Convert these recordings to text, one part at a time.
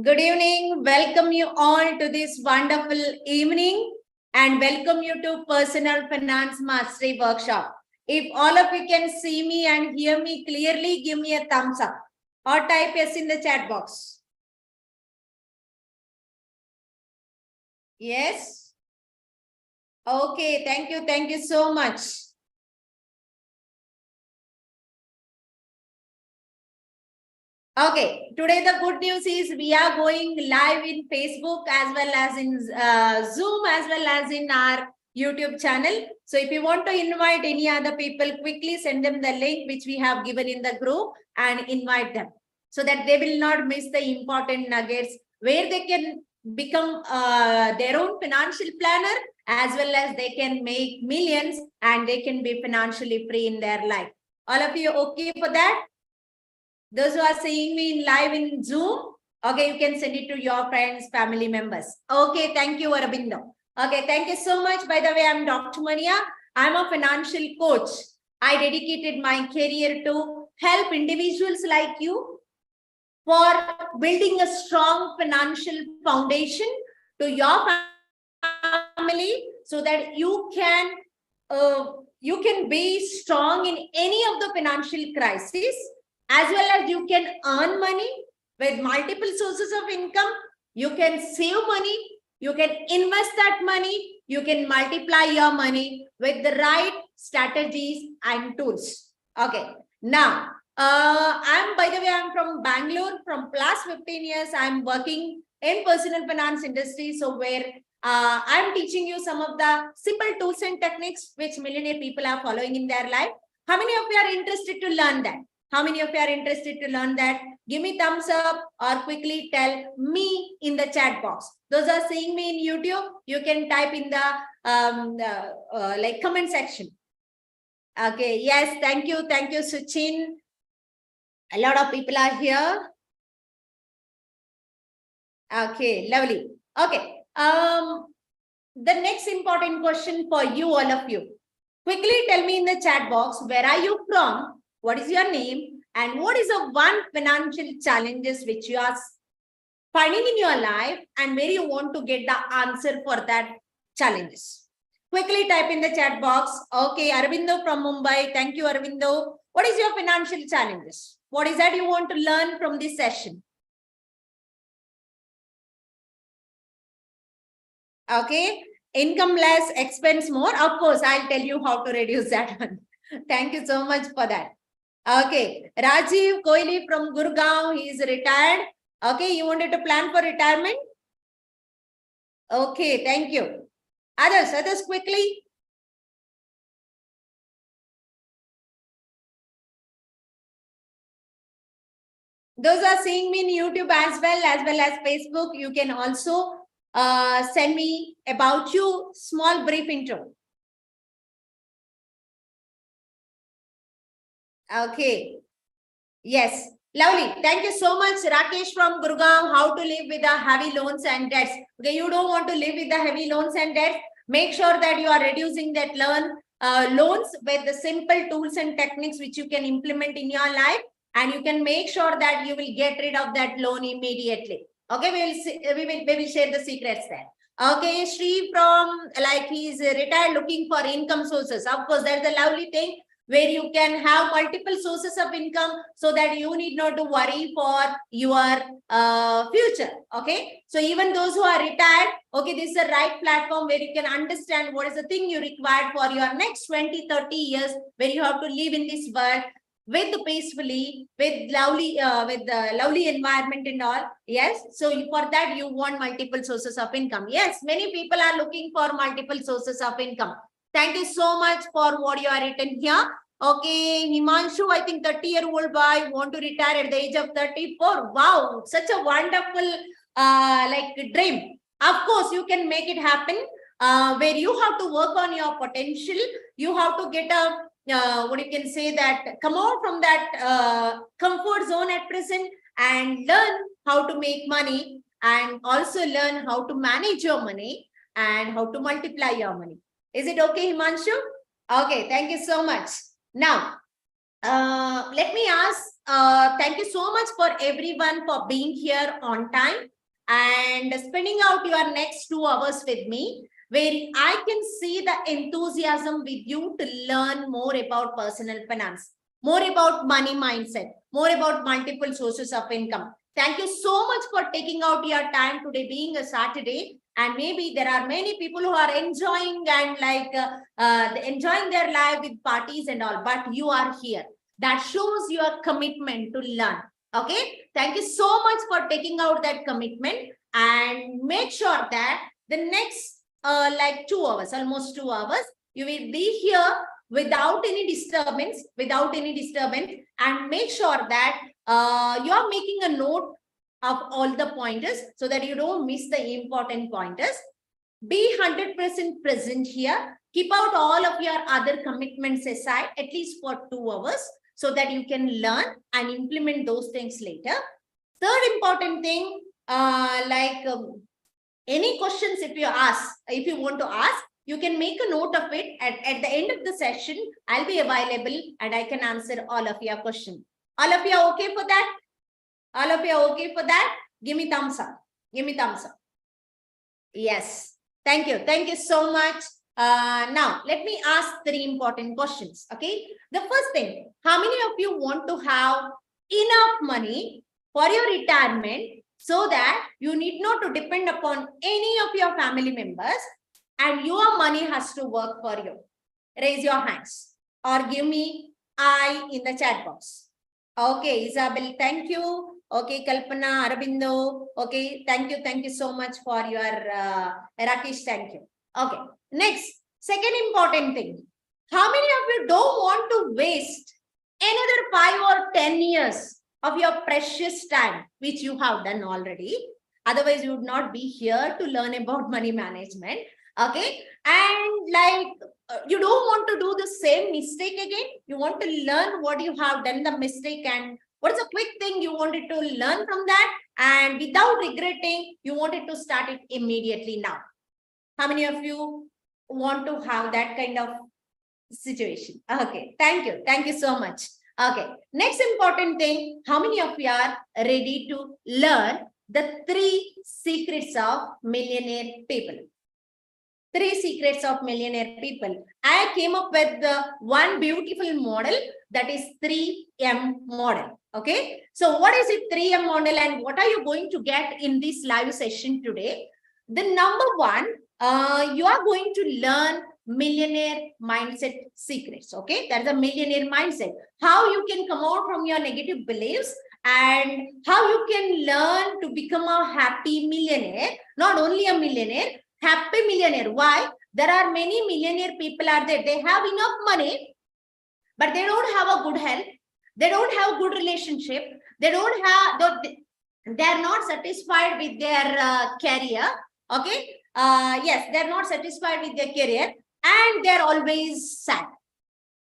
Good evening. Welcome you all to this wonderful evening and welcome you to Personal Finance Mastery Workshop. If all of you can see me and hear me clearly, give me a thumbs up or type yes in the chat box. Yes? Okay, thank you. Thank you so much. Okay, today the good news is we are going live in Facebook as well as in Zoom as well as in our YouTube channel. So if you want to invite any other people, quickly send them the link which we have given in the group and invite them so that they will not miss the important nuggets where they can become their own financial planner as well as they can make millions and they can be financially free in their life. All of you okay for that? Those who are seeing me in live in Zoom, okay, you can send it to your friends, family members. Okay, thank you, Arabindo. Okay, thank you so much. By the way, I'm Dr. Mania. I'm a financial coach. I dedicated my career to help individuals like you for building a strong financial foundation to your family so that you can be strong in any of the financial crises, as well as you can earn money with multiple sources of income. You can save money, you can invest that money, you can multiply your money with the right strategies and tools. Okay, now by the way, I'm from Bangalore. From last 15 years, I'm working in personal finance industry. So where I'm teaching you some of the simple tools and techniques which millionaire people are following in their life. How many of you are interested to learn that? How many of you are interested to learn that? Give me thumbs up or quickly tell me in the chat box. Those are seeing me in YouTube, you can type in the comment section. Okay, yes, thank you, Suchin. A lot of people are here. Okay, lovely. Okay, the next important question for you, all of you. Quickly tell me in the chat box, where are you from? What is your name? And what is the one financial challenges which you are finding in your life and where you want to get the answer for that challenges? Quickly type in the chat box. Okay, Arvindo from Mumbai. Thank you, Arvindo. What is your financial challenges? What is that you want to learn from this session? Okay, income less, expense more. Of course, I'll tell you how to reduce that one. Thank you so much for that. Okay, Rajiv Kohli from Gurgaon, he is retired. Okay, you wanted to plan for retirement? Okay, thank you. Others quickly. Those are seeing me in YouTube as well as Facebook. You can also send me about you, small brief intro. Okay. Yes. Lovely. Thank you so much, Rakesh from Gurgaon. How to live with the heavy loans and debts. Okay, you don't want to live with the heavy loans and debts. Make sure that you are reducing that loans with the simple tools and techniques which you can implement in your life, and you can make sure that you will get rid of that loan immediately. Okay, we will share the secrets there. Okay, Sri from he's retired looking for income sources. Of course, that's a lovely thing where you can have multiple sources of income so that you need not to worry for your future. Okay, so even those who are retired, okay, this is the right platform where you can understand what is the thing you require for your next 20-30 years, where you have to live in this world with peacefully, with the lovely environment and all. Yes, so for that you want multiple sources of income. Yes, many people are looking for multiple sources of income. Thank you so much for what you are written here. Okay, Himanshu, I think 30-year-old boy want to retire at the age of 34. Wow, such a wonderful dream. Of course, you can make it happen where you have to work on your potential. You have to get a what you can say that come out from that comfort zone at present and learn how to make money, and also learn how to manage your money and how to multiply your money. Is it okay, Himanshu? Okay, thank you so much. Now, Let me ask, thank you so much for everyone for being here on time and spending out your next 2 hours with me, where I can see the enthusiasm with you to learn more about personal finance, more about money mindset, more about multiple sources of income. Thank you so much for taking out your time today, being a Saturday. And maybe there are many people who are enjoying and enjoying their life with parties and all, but you are here. That shows your commitment to learn. Okay, thank you so much for taking out that commitment, and make sure that the next 2 hours, almost 2 hours, you will be here without any disturbance, and make sure that you are making a note of all the pointers so that you don't miss the important pointers. Be 100% present here. Keep out all of your other commitments aside, at least for 2 hours, so that you can learn and implement those things later. Third important thing, any questions if you want to ask, you can make a note of it. At the end of the session, I'll be available and I can answer all of your questions. All of you are okay for that? All of you are okay for that? Give me thumbs up. Give me thumbs up. Yes. Thank you. Thank you so much. Now, let me ask 3 important questions. Okay. The first thing, how many of you want to have enough money for your retirement so that you need not to depend upon any of your family members and your money has to work for you? Raise your hands or give me I in the chat box. Okay, Isabel, thank you. Okay, Kalpana, Arabindo. Okay, thank you so much for your Rakesh. Thank you. Okay, next, second important thing. How many of you don't want to waste another 5 or 10 years of your precious time, which you have done already? Otherwise, you would not be here to learn about money management. Okay, and you don't want to do the same mistake again. You want to learn what you have done the mistake and what is a quick thing you wanted to learn from that, and without regretting, you wanted to start it immediately now. How many of you want to have that kind of situation? Okay, thank you. Thank you so much. Okay, next important thing, how many of you are ready to learn the 3 secrets of millionaire people? 3 secrets of millionaire people. I came up with the one beautiful model, that is 3M model. Okay. So what is it 3M model and what are you going to get in this live session today? The number 1, you are going to learn millionaire mindset secrets. Okay. That's a millionaire mindset. How you can come out from your negative beliefs and how you can learn to become a happy millionaire. Not only a millionaire, happy millionaire. Why? There are many millionaire people are there. They have enough money, but they don't have a good health. They don't have good relationship. They don't have, they are not satisfied with their career. Okay. Yes, they're not satisfied with their career and they're always sad.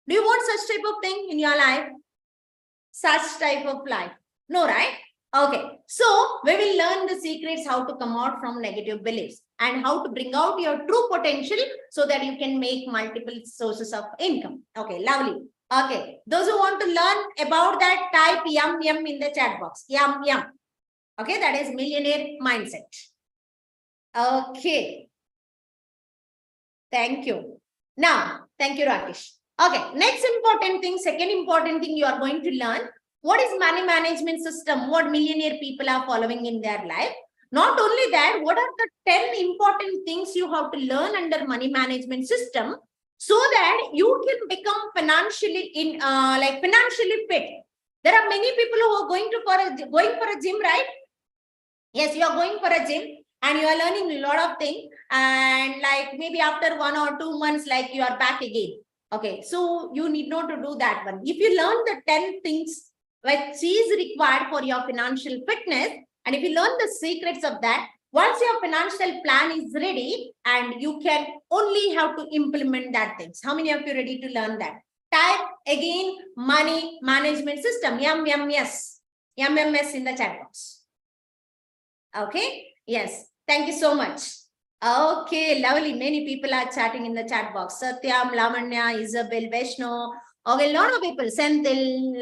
Do you want such type of thing in your life? Such type of life? No, right? Okay. So we will learn the secrets how to come out from negative beliefs and how to bring out your true potential so that you can make multiple sources of income. Okay, lovely. Okay, those who want to learn about that, type yum in the chat box. Yum. Okay, that is millionaire mindset. Okay. Thank you. Now, thank you, Rakesh. Okay, next important thing, second important thing you are going to learn. What is money management system? What millionaire people are following in their life? Not only that, what are the 10 important things you have to learn under money management system so that you can become financially financially fit? There are many people who are going for a gym, right? Yes, you are going for a gym and you are learning a lot of things, and maybe after 1 or 2 months, you are back again. Okay, so you need not to do that one. If you learn the 10 things which is required for your financial fitness, and if you learn the secrets of that, once your financial plan is ready, and you can only have to implement that things. How many of you ready to learn that? Type again money management system. Yes. Yes in the chat box. Okay. Yes. Thank you so much. Okay, lovely. Many people are chatting in the chat box. Satyam, Lamanya, Isabel, Vaishno. Okay, a lot of people, Senthil,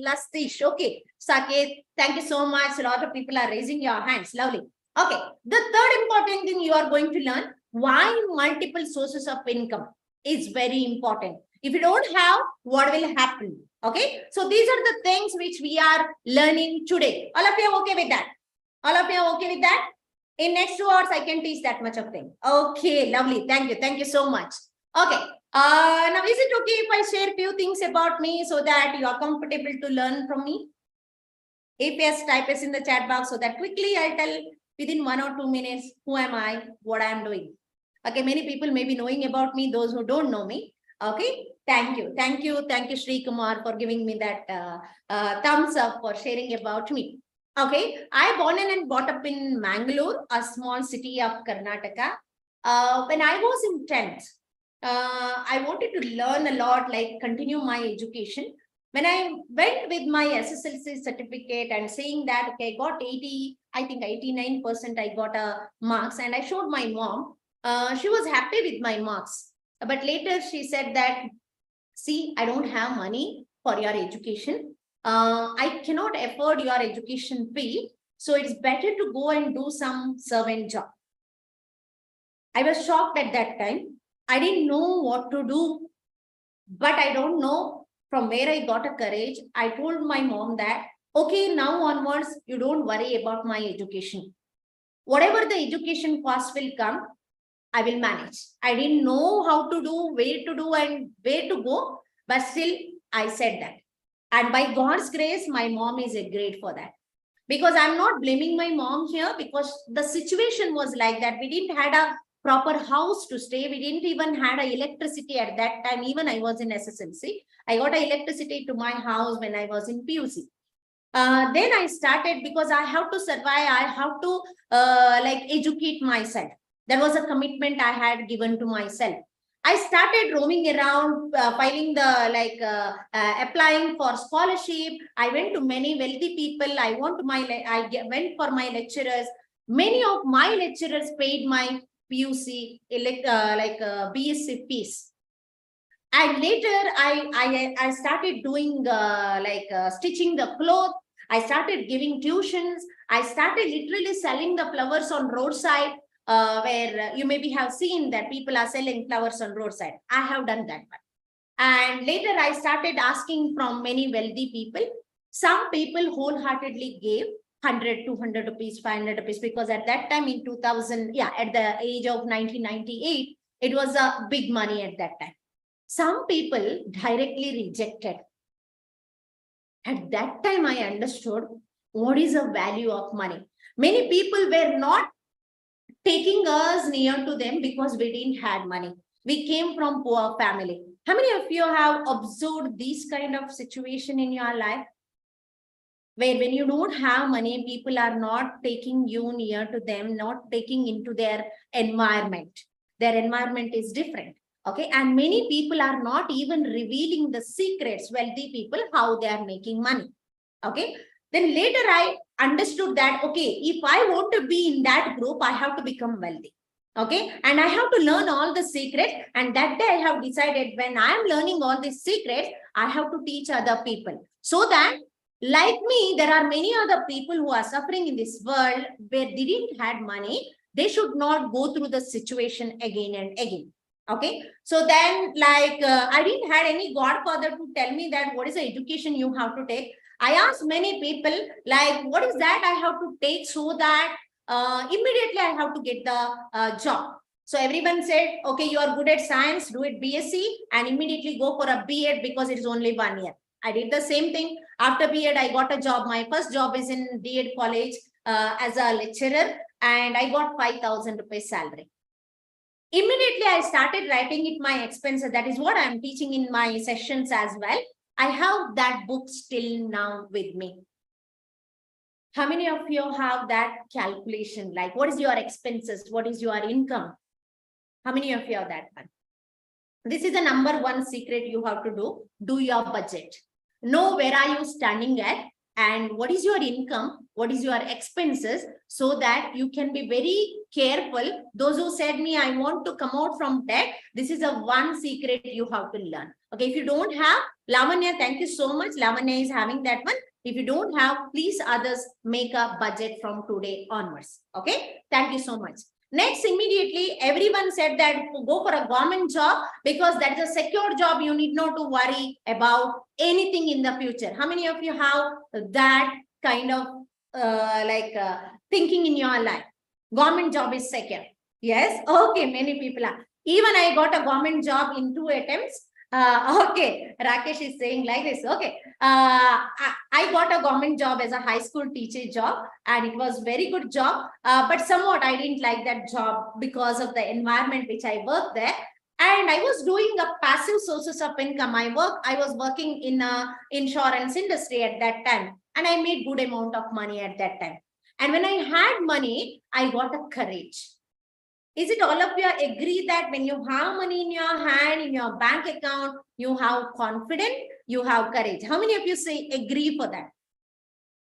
Lastish, okay, Saket, thank you so much. A lot of people are raising your hands. Lovely. Okay, the third important thing you are going to learn, why multiple sources of income is very important. If you don't have, what will happen? Okay, so these are the things which we are learning today. All of you are okay with that? All of you are okay with that? In next 2 hours, I can teach that much of thing. Okay, lovely. Thank you. Thank you so much. Okay. Now, is it okay if I share few things about me so that you are comfortable to learn from me? If yes, type us in the chat box so that quickly I'll tell within 1 or 2 minutes who am I, what I am doing. Okay, many people may be knowing about me, those who don't know me. Okay, thank you. Thank you. Thank you, Sri Kumar, for giving me that thumbs up for sharing about me. Okay, I born and brought up in Mangalore, a small city of Karnataka. When I was in 10th, I wanted to learn a lot, like continue my education. When I went with my SSLC certificate and saying that, okay, I got 80, I think 89% I got a marks, and I showed my mom. She was happy with my marks. But later she said that, see, I don't have money for your education. I cannot afford your education fee. So it's better to go and do some servant job. I was shocked at that time. I didn't know what to do, but I don't know from where I got a courage. I told my mom that, okay, now onwards, you don't worry about my education. Whatever the education cost will come, I will manage. I didn't know how to do, where to do, and where to go, but still I said that. And by God's grace, my mom is a great for that. Because I'm not blaming my mom here, because the situation was like that. We didn't had a proper house to stay. We didn't even had a electricity at that time. Even I was in SSLC. I got a electricity to my house when I was in PUC. Then I started, because I have to survive. I have to like educate myself. That was a commitment I had given to myself. I started roaming around, filing the applying for scholarship. I went to many wealthy people. I went for my lecturers. Many of my lecturers paid my PUC BSc fees. And later I started doing stitching the cloth. I started giving tuitions. I started literally selling the flowers on roadside. Where you maybe have seen that people are selling flowers on roadside. I have done that one. And later I started asking from many wealthy people. Some people wholeheartedly gave 100, 200 rupees, 500 rupees, because at that time in 2000, at the age of 1998, it was a big money at that time. Some people directly rejected. At that time, I understood what is the value of money. Many people were not taking us near to them because we didn't have money. We came from poor family. How many of you have observed this kind of situation in your life? Where when you don't have money, people are not taking you near to them, not taking into their environment. Their environment is different. Okay. And many people are not even revealing the secrets, wealthy people, how they are making money. Okay. Then later I understood that, okay, if I want to be in that group, I have to become wealthy. Okay. And I have to learn all the secrets. And that day I have decided, when I am learning all these secrets, I have to teach other people, so that like me, there are many other people who are suffering in this world where they didn't have money. They should not go through the situation again and again. Okay. So then I didn't have any godfather to tell me that what is the education you have to take. I asked many people, like, what is that I have to take so that immediately I have to get the job. So everyone said, okay, you are good at science, do it BSc and immediately go for a B.Ed because it is only 1 year. I did the same thing. After B.Ed, I got a job. My first job is in D.Ed college as a lecturer, and I got 5,000 rupees salary. Immediately, I started writing it my expenses. That is what I'm teaching in my sessions as well. I have that book still now with me. How many of you have that calculation? Like, what is your expenses? What is your income? How many of you have that one? This is the number one secret you have to do. Do your budget. Know where are you standing at and what is your income, what is your expenses, so that you can be very careful. Those who said me, I want to come out from debt, this is a one secret you have to learn. Okay, if you don't have, Lavanya, thank you so much. Lavanya is having that one. If you don't have, please others make a budget from today onwards. Okay, thank you so much. Next, immediately, everyone said that go for a government job because that's a secure job. You need not to worry about anything in the future. How many of you have that kind of thinking in your life? Government job is secure. Yes. Okay. Many people are. Even I got a government job in 2 attempts. Okay. Rakesh is saying like this. Okay. I got a government job as a high school teacher job, and it was very good job. But somewhat I didn't like that job because of the environment which I worked there. And I was doing a passive sources of income. I was working in a insurance industry at that time, and I made good amount of money at that time. And when I had money, I got a courage. Is it all of you agree that when you have money in your hand, in your bank account, you have confidence, you have courage? How many of you say agree for that?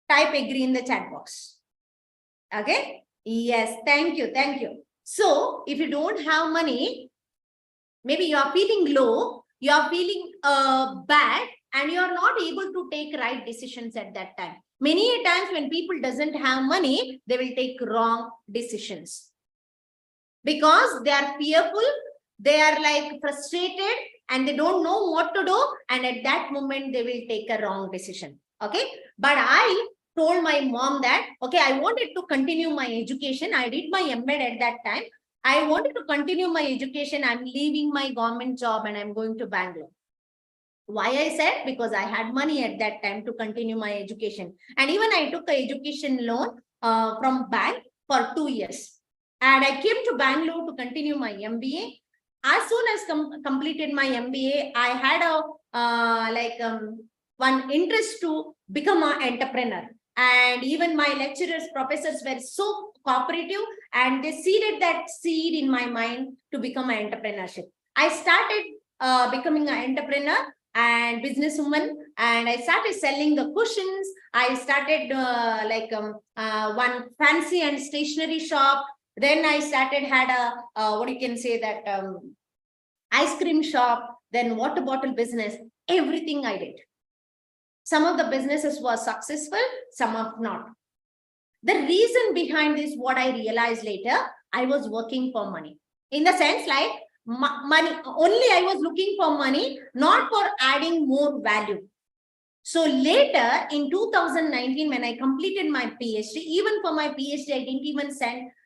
Type agree in the chat box. Okay. Yes. Thank you. Thank you. So if you don't have money, maybe you are feeling low, you are feeling bad, and you are not able to take right decisions at that time. Many times when people doesn't have money, they will take wrong decisions because they are fearful, they are like frustrated, and they don't know what to do. And at that moment, they will take a wrong decision. Okay. But I told my mom that, okay, I wanted to continue my education. I did my MBA at that time. I wanted to continue my education. I'm leaving my government job and I'm going to Bangalore. Why I said? Because I had money at that time to continue my education. And even I took an education loan from bank for 2 years. And I came to Bangalore to continue my MBA. As soon as completed my MBA, I had a one interest to become an entrepreneur. And even my lecturers, professors were so cooperative, and they seeded that seed in my mind to become an entrepreneurship. I started becoming an entrepreneur and businesswoman, and I started selling the cushions. I started one fancy and stationery shop. Then I started had a what you can say that ice cream shop, then water bottle business. Everything I did. Some of the businesses were successful, some of not. The reason behind this, what I realized later, I was working for money. In the sense like money, only I was looking for money, not for adding more value. So later in 2019, when I completed my PhD, even for my PhD, I didn't even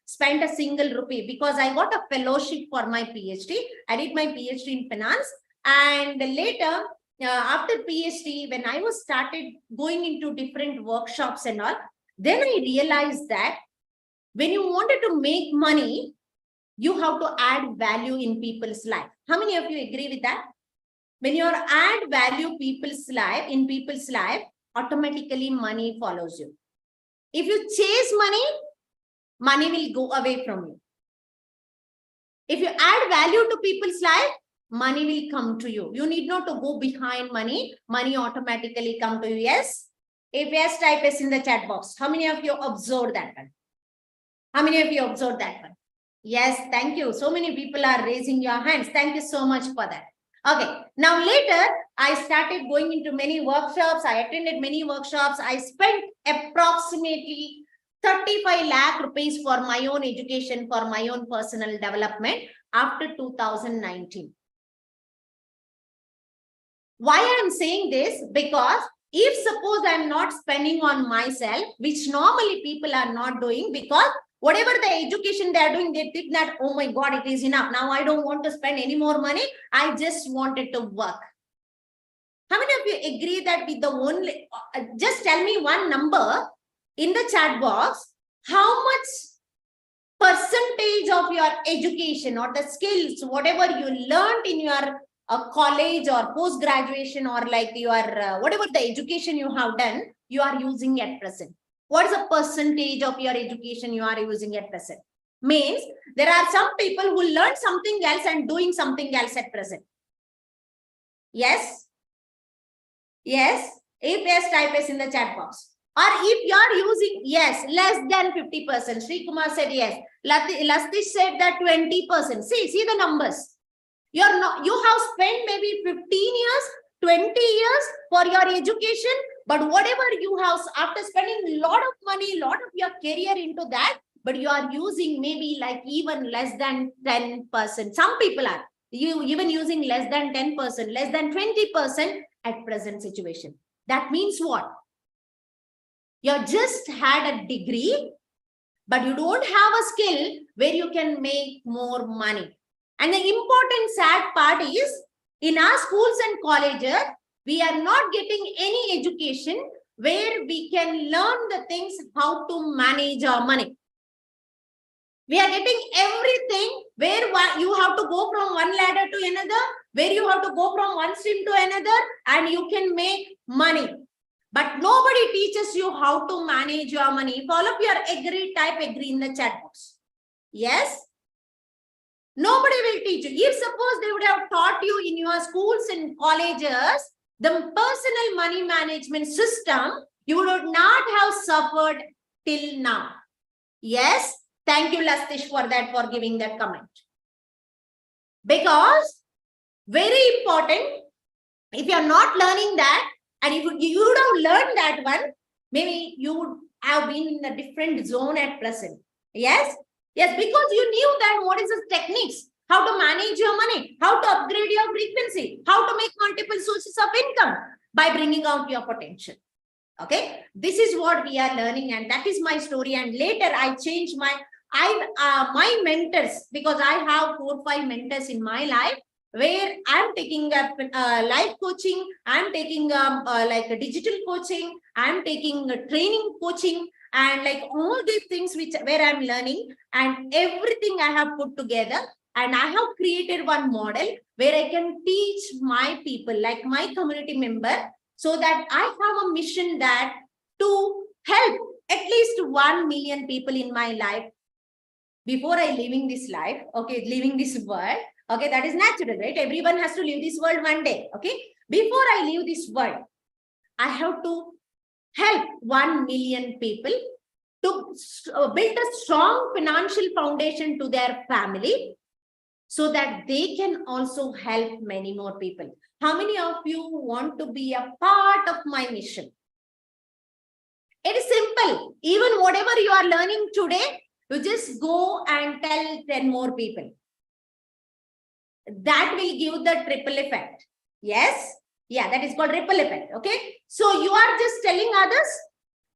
spend a single rupee because I got a fellowship for my PhD. I did my PhD in finance. And later, after PhD, when I was started going into different workshops and all, then I realized that when you wanted to make money, you have to add value in people's life. How many of you agree with that? When you add value in people's life, automatically money follows you. If you chase money, money will go away from you. If you add value to people's life, money will come to you. You need not to go behind money. Money automatically come to you. Yes? If yes, type yes in the chat box. How many of you observed that one? How many of you observed that one? Yes, thank you. So many people are raising your hands. Thank you so much for that. Okay. Now later, I started going into many workshops. I attended many workshops. I spent approximately 35 lakh rupees for my own education, for my own personal development after 2019. Why I'm saying this? Because if suppose I'm not spending on myself, which normally people are not doing, because whatever the education they are doing, they think that, oh my God, it is enough. Now I don't want to spend any more money. I just wanted to work. How many of you agree that with the only, just tell me one number in the chat box, how much percentage of your education or the skills, whatever you learned in your college or post-graduation or like your, whatever the education you have done, you are using at present? What is the percentage of your education you are using at present? Means there are some people who learn something else and doing something else at present. Yes? Yes? If yes, type yes in the chat box. Or if you are using, yes, less than 50%. Sri Kumar said yes. Lastish said that 20%. See the numbers. You have spent maybe 15 years, 20 years for your education, but whatever you have, after spending a lot of money, lot of your career into that, but you are using maybe like even less than 10%. Some people are even using less than 10%, less than 20% at present situation. That means what? You just had a degree, but you don't have a skill where you can make more money. And the important sad part is, in our schools and colleges, we are not getting any education where we can learn the things how to manage our money. We are getting everything where you have to go from one ladder to another, where you have to go from one stream to another, and you can make money. But nobody teaches you how to manage your money. If all of you are agree, type agree in the chat box. Yes? Nobody will teach you. If suppose they would have taught you in your schools and colleges, the personal money management system, you would not have suffered till now. Yes? Thank you, Lastish, for that, for giving that comment. Because very important, if you are not learning that, and if you would have learned that one, maybe you would have been in a different zone at present. Yes? Yes, because you knew that what is the techniques, how to manage your money, how to upgrade your frequency, how to make multiple sources of income by bringing out your potential. Okay, this is what we are learning, and that is my story. And later I changed my mentors, because I have 4 or 5 mentors in my life, where I'm taking up life coaching, I'm taking like a digital coaching, I'm taking a training coaching, and like all these things where I'm learning, and everything I have put together, and I have created one model where I can teach my people, like my community member, so that I have a mission that to help at least 1 million people in my life before I leaving this life, okay, leaving this world. Okay, that is natural, right? Everyone has to leave this world one day. Okay, before I leave this world, I have to help 1 million people to build a strong financial foundation to their family, so that they can also help many more people. How many of you want to be a part of my mission? It is simple. Even whatever you are learning today, you just go and tell 10 more people. That will give the triple effect. Yes? Yeah, that is called ripple effect. Okay. So you are just telling others,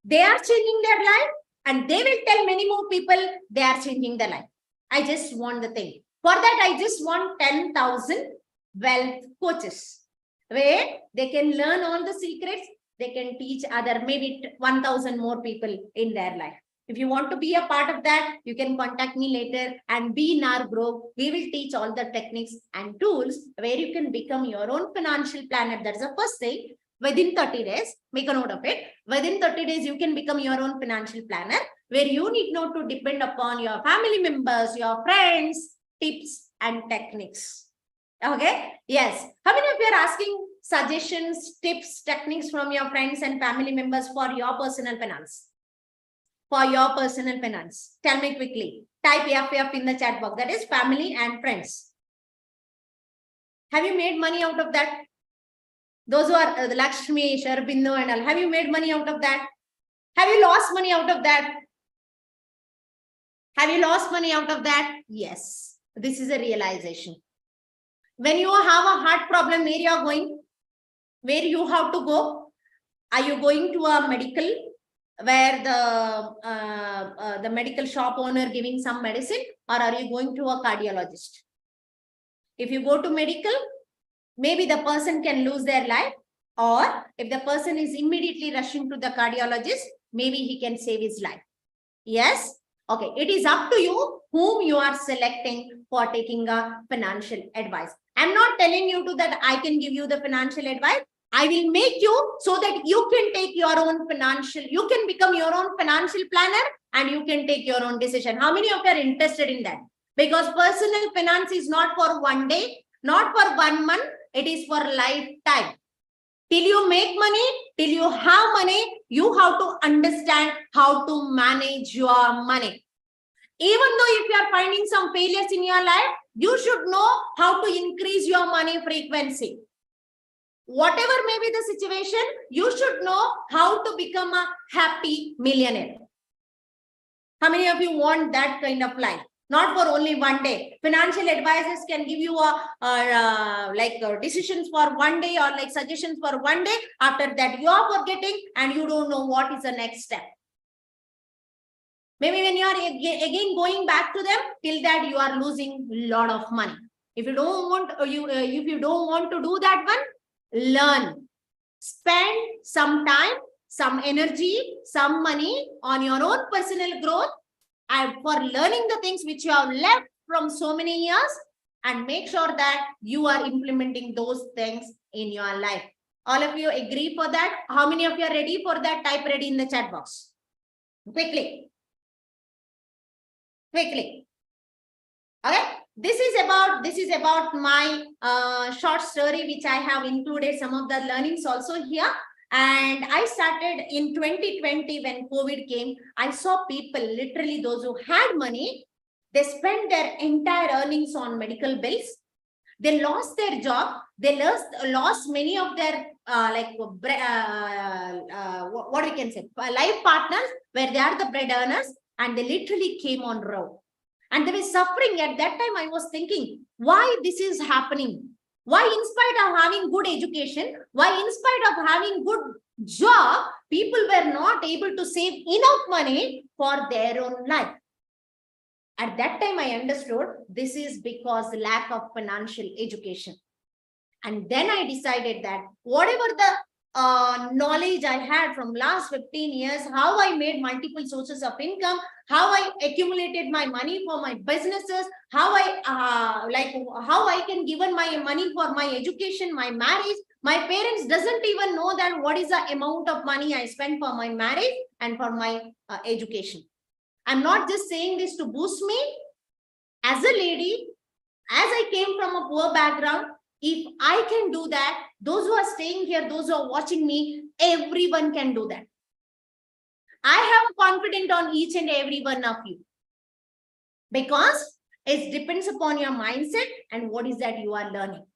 they are changing their life, and they will tell many more people they are changing their life. I just want the thing. For that, I just want 10,000 wealth coaches, where they can learn all the secrets. They can teach other, maybe 1,000 more people in their life. If you want to be a part of that, you can contact me later and be in our group. We will teach all the techniques and tools where you can become your own financial planner. That's the first thing. Within 30 days, make a note of it. Within 30 days, you can become your own financial planner, where you need not to depend upon your family members, your friends, tips and techniques. Okay. Yes. How many of you are asking suggestions, tips, techniques from your friends and family members for your personal finance? For your personal finance, tell me quickly. Type FF in the chat box. That is family and friends. Have you made money out of that? Those who are Lakshmi, Sharbindu and all, have you made money out of that? Have you lost money out of that? Have you lost money out of that? Yes. This is a realization. When you have a heart problem, where you are going? Where you have to go? Are you going to a medical, where the medical shop owner giving some medicine, or are you going to a cardiologist? If you go to medical, maybe the person can lose their life, or if the person is immediately rushing to the cardiologist, maybe he can save his life. Yes? Okay, it is up to you whom you are selecting for taking a financial advice. I'm not telling you that I can give you the financial advice. I will make you so that you can take your own financial, you can become your own financial planner, and you can take your own decision. How many of you are interested in that? Because personal finance is not for one day, not for 1 month, it is for lifetime. Till you make money, till you have money, you have to understand how to manage your money. Even though if you are finding some failures in your life, you should know how to increase your money frequency. Whatever may be the situation, you should know how to become a happy millionaire. How many of you want that kind of life? Not for only one day. Financial advisors can give you decisions for one day or like suggestions for one day. After that, you are forgetting and you don't know what is the next step. Maybe when you are again going back to them, till that you are losing a lot of money. If you don't want if you don't want to do that one, learn. Spend some time, some energy, some money on your own personal growth and for learning the things which you have left from so many years, and make sure that you are implementing those things in your life. All of you agree for that? How many of you are ready for that? Type ready in the chat box. Quickly. Quickly. Okay. This is about my short story, which I have included some of the learnings also here. And I started in 2020 when COVID came. I saw people, literally those who had money, they spent their entire earnings on medical bills. They lost their job. They lost many of their what we can say, life partners, where they are the bread earners, and they literally came on road. And they were suffering. At that time, I was thinking, why this is happening? Why, in spite of having good education, why, in spite of having good job, people were not able to save enough money for their own life? At that time, I understood this is because the lack of financial education. And then I decided that whatever the knowledge I had from last 15 years, how I made multiple sources of income, how I accumulated my money for my businesses, how I can give my money for my education, my marriage. My parents doesn't even know that what is the amount of money I spend for my marriage and for my education. I'm not just saying this to boost me. As a lady, as I came from a poor background, if I can do that, those who are staying here, those who are watching me, everyone can do that. I have confidence on each and every one of you, because it depends upon your mindset and what is that you are learning.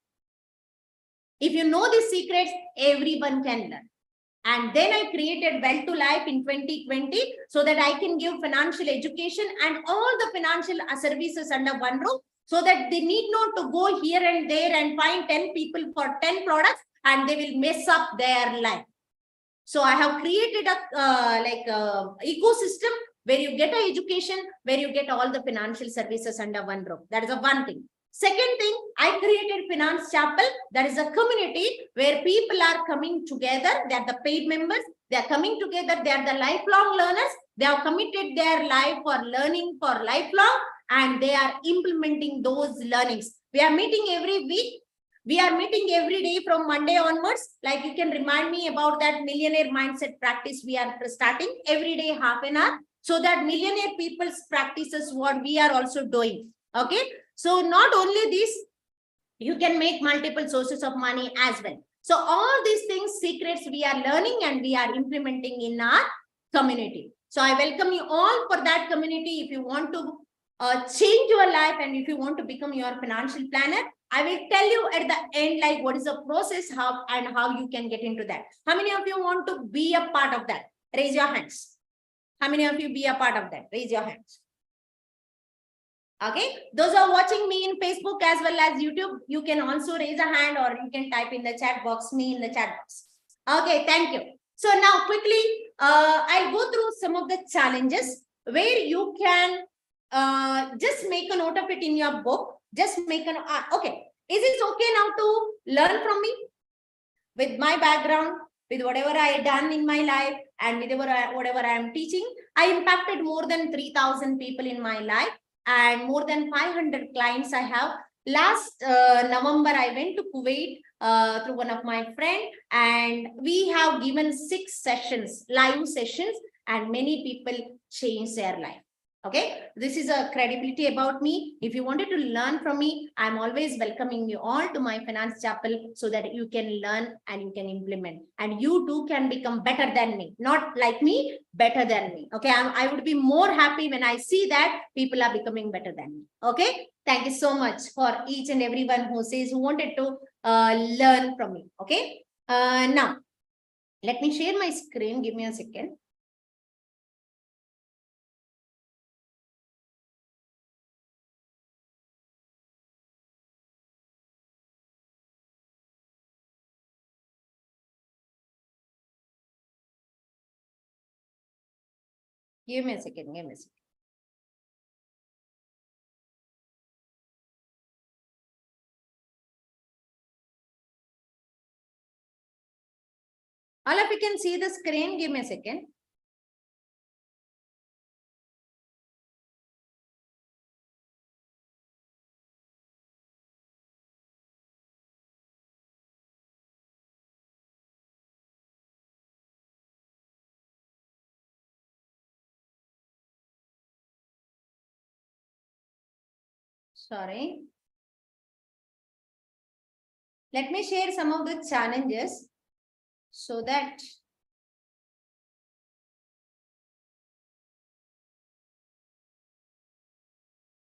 If you know these secrets, everyone can learn. And then I created Wealth to Life in 2020 so that I can give financial education and all the financial services under one roof, so that they need not to go here and there and find 10 people for 10 products and they will mess up their life. So I have created a ecosystem where you get an education, where you get all the financial services under one roof. That is the one thing. Second thing, I created Finance Chapel. That is a community where people are coming together. They are the paid members. They are coming together. They are the lifelong learners. They have committed their life for learning for lifelong, and they are implementing those learnings. We are meeting every week. We are meeting every day from Monday onwards. Like, you can remind me about that millionaire mindset practice we are starting every day, half an hour, so that millionaire people's practices what we are also doing. Okay. So not only this, you can make multiple sources of money as well. So all these things, secrets we are learning and we are implementing in our community. So I welcome you all for that community. If you want to change your life and if you want to become your financial planner, I will tell you at the end, like, what is the process, how you can get into that. How many of you want to be a part of that? Raise your hands. How many of you be a part of that? Raise your hands. Okay, those who are watching me in Facebook as well as YouTube, you can also raise a hand or you can type in the chat box, me in the chat box. Okay, thank you. So now quickly, I'll go through some of the challenges where you can just make a note of it in your book. Just make an, okay. Is it okay now to learn from me? With my background, with whatever I done in my life and with whatever I am teaching, I impacted more than 3,000 people in my life. And more than 500 clients I have. Last November, I went to Kuwait through one of my friends, and we have given 6 sessions, live sessions, and many people changed their life. Okay, this is a credibility about me. If you wanted to learn from me, I'm always welcoming you all to my finance chapel so that you can learn and you can implement, and you too can become better than me, not like me, better than me. Okay, I would be more happy when I see that people are becoming better than me. Okay, thank you so much for each and everyone who says who wanted to learn from me. Okay, now let me share my screen. Give me a second. Give me a second. Give me a second. All of you can see the screen. Give me a second. Sorry. Let me share some of the challenges so that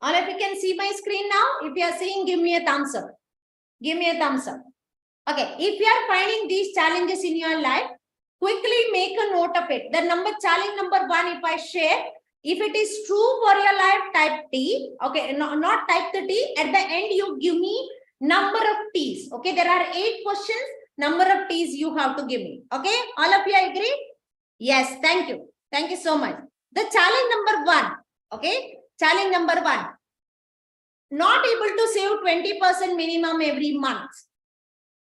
all of you can see my screen now. If you are seeing, give me a thumbs up. Give me a thumbs up. Okay. If you are finding these challenges in your life, quickly make a note of it. The challenge number 1, if I share, if it is true for your life, type T. Okay, no, not type the T. At the end, you give me number of T's. Okay, there are 8 questions. Number of T's you have to give me. Okay, all of you agree? Yes, thank you. Thank you so much. The challenge number 1. Okay, challenge number 1. Not able to save 20% minimum every month.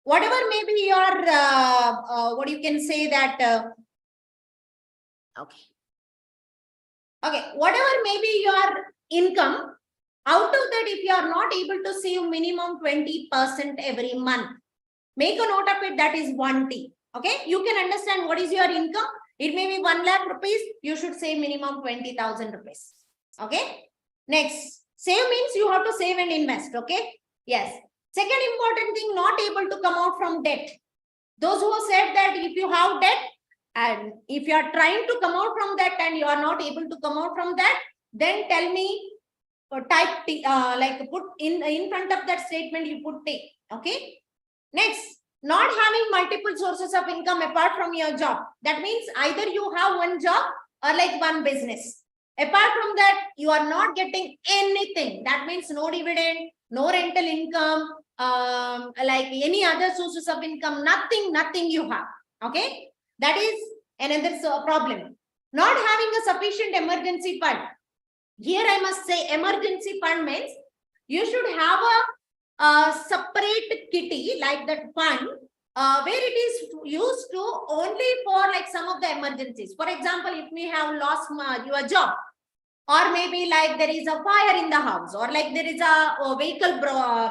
Whatever may be your, what you can say that, okay. Okay, whatever may be your income, out of that, if you are not able to save minimum 20% every month, make a note of it, that is 1 T. Okay, you can understand what is your income. It may be 1 lakh rupees, you should save minimum 20,000 rupees. Okay, next, save means you have to save and invest. Okay, yes. Second important thing, not able to come out from debt. Those who said that if you have debt, and if you are trying to come out from that and you are not able to come out from that, then tell me, type T, like put in front of that statement, you put T. Okay. Next, not having multiple sources of income apart from your job. That means either you have one job or like one business. Apart from that, you are not getting anything. That means no dividend, no rental income, like any other sources of income, nothing you have. Okay, that is another problem. Not having a sufficient emergency fund. Here I must say emergency fund means you should have a separate kitty like that fund where it is used to only for like some of the emergencies. For example, if we have lost your job, or maybe like there is a fire in the house, or like there is a vehicle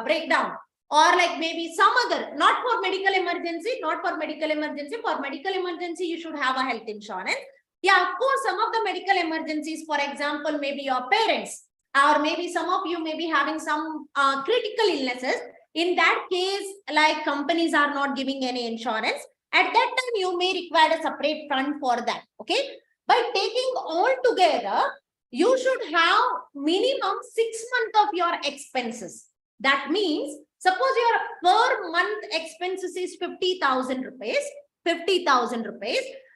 breakdown, or like maybe some other, not for medical emergency, for medical emergency, you should have a health insurance. Yeah, of course, some of the medical emergencies, for example, maybe your parents, or maybe some of you may be having some critical illnesses. In that case, like companies are not giving any insurance. At that time, you may require a separate fund for that. Okay. By taking all together, you should have minimum 6 months of your expenses. That means, suppose your per month expenses is 50,000 rupees,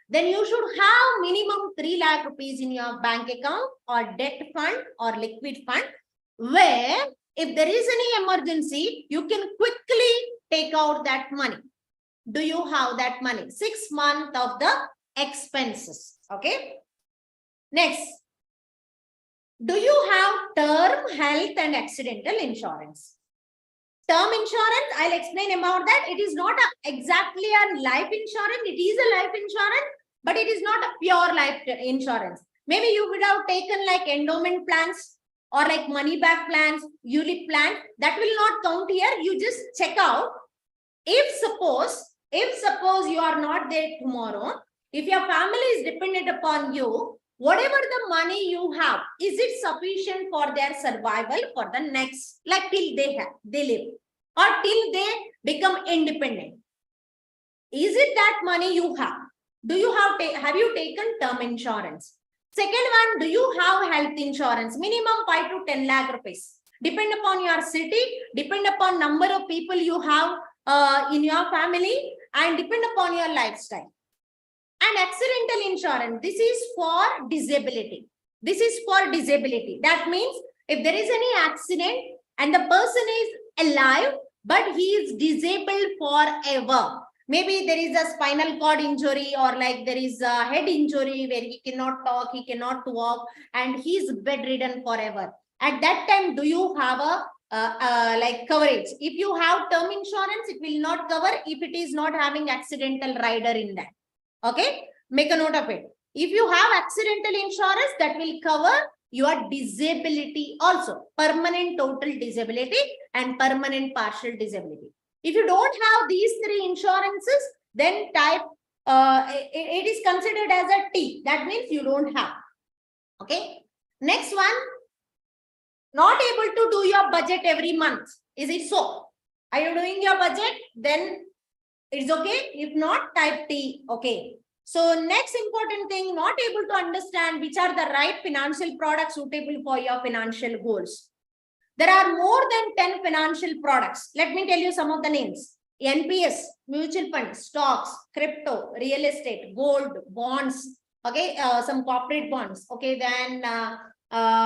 then you should have minimum 3 lakh rupees in your bank account or debt fund or liquid fund, where if there is any emergency, you can quickly take out that money. Do you have that money? 6 months of the expenses. Okay. Next, do you have term, health and accidental insurance? Term insurance, I'll explain about that. It is not exactly a life insurance. It is a life insurance, but it is not a pure life insurance. Maybe you would have taken like endowment plans or like money back plans, ULIP plan. That will not count here. You just check out. If suppose you are not there tomorrow, if your family is dependent upon you, whatever the money you have, is it sufficient for their survival for the next, like till they live or till they become independent? Is it that money you have? Do you have you taken term insurance? Second one, do you have health insurance? Minimum 5 to 10 lakh rupees. Depend upon your city, depend upon number of people you have in your family, and depend upon your lifestyle. And accidental insurance, this is for disability. This is for disability. That means if there is any accident and the person is alive, but he is disabled forever. Maybe there is a spinal cord injury, or like there is a head injury where he cannot talk, he cannot walk, and he is bedridden forever. At that time, do you have a like coverage? If you have term insurance, it will not cover if it is not having accidental rider in that. Okay, make a note of it. If you have accidental insurance, that will cover your disability also, permanent total disability and permanent partial disability. If you don't have these three insurances, then type it is considered as a T. That means you don't have. Okay. Next one, not able to do your budget every month. Is it so? Are you doing your budget? Then it's okay. If not, type T. Okay. So next important thing, not able to understand which are the right financial products suitable for your financial goals. There are more than 10 financial products. Let me tell you some of the names. NPS, mutual funds, stocks, crypto, real estate, gold, bonds, okay, some corporate bonds. Okay, then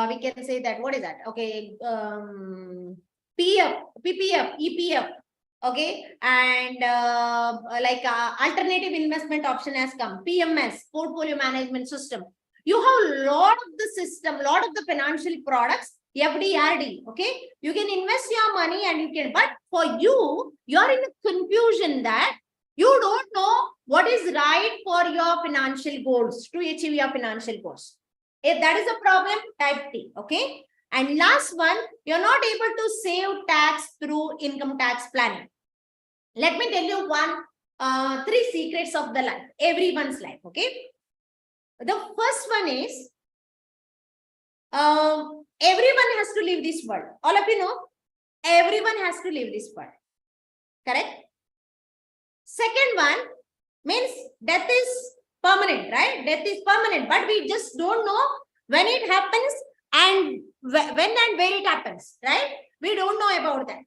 we can say that, what is that? Okay, PF, PPF, EPF. Okay, and alternative investment option has come. PMS, portfolio management system. You have a lot of the system, lot of the financial products. FD, RD, okay? You can invest your money and you can, but for you, you're in a confusion that you don't know what is right for your financial goals to achieve your financial goals. If that is a problem, type T, okay? And last one, you're not able to save tax through income tax planning. Let me tell you one, 3 secrets of the life, everyone's life, okay? The first one is, everyone has to leave this world. All of you know, everyone has to leave this world. Correct? Second one means death is permanent, right? Death is permanent, but we just don't know when it happens and when and where it happens, right? We don't know about that.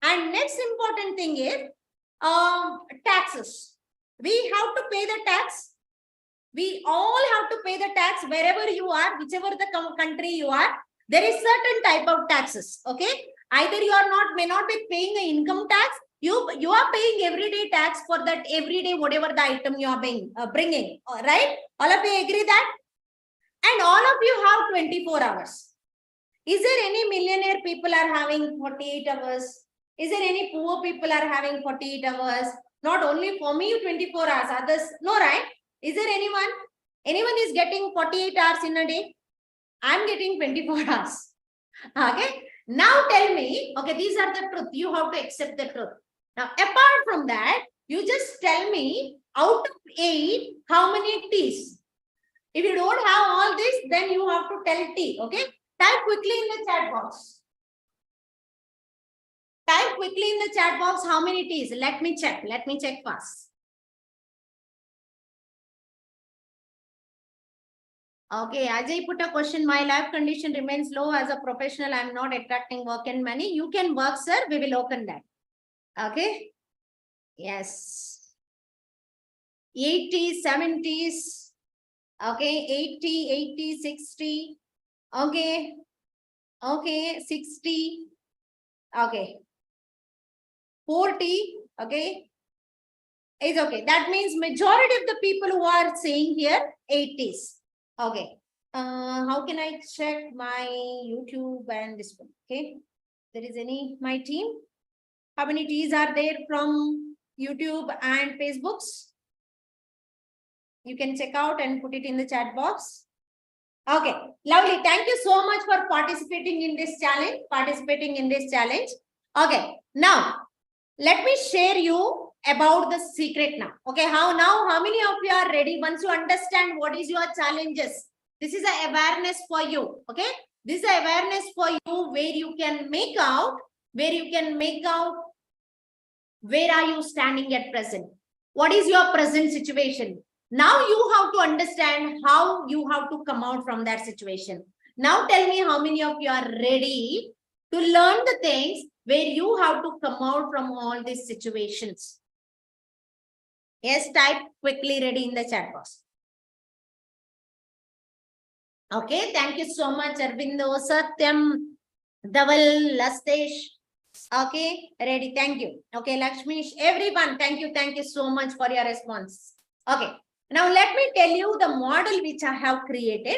And next important thing is taxes. We have to pay the tax. We all have to pay the tax wherever you are, whichever the country you are. There is certain type of taxes. Okay, either you are may not be paying an income tax. You are paying everyday tax for that everyday whatever the item you are bringing. Right? All of you agree that? And all of you have 24 hours. Is there any millionaire people are having 48 hours? Is there any poor people are having 48 hours? Not only for me 24 hours, others, no, right? Is there anyone? Anyone is getting 48 hours in a day? I'm getting 24 hours. Okay. Now tell me, okay, these are the truth. You have to accept the truth. Now, apart from that, you just tell me out of 8, how many T's? If you don't have all this, then you have to tell T. Okay. Type quickly in the chat box. Type quickly in the chat box how many T's. Let me check. Let me check first. Okay, Ajay put a question. My life condition remains low. As a professional, I'm not attracting work and money. You can work, sir. We will open that. Okay. Yes. 80s, 70s. Okay. 80, 60. Okay. Okay. 60. Okay. 40. Okay. It's okay. That means majority of the people who are saying here 80s. Okay. How can I check my YouTube and this one? Okay. There is any, my team? How many T's are there from YouTube and Facebooks? You can check out and put it in the chat box. Okay. Lovely. Thank you so much for participating in this challenge. Okay. Now, let me share you about the secret now. Okay, how many of you are ready? Once you understand what is your challenges, This is an awareness for you. Okay. This is an awareness for you where you can make out, where are you standing at present? What is your present situation? Now you have to understand how you have to come out from that situation. Now tell me how many of you are ready to learn the things where you have to come out from all these situations. Yes, type quickly ready in the chat box. Okay, thank you so much, Arvindo, Satyam, Dhaval, Lastesh. Okay, ready, thank you. Okay, Lakshmish, everyone, thank you so much for your response. Okay, now let me tell you the model which I have created,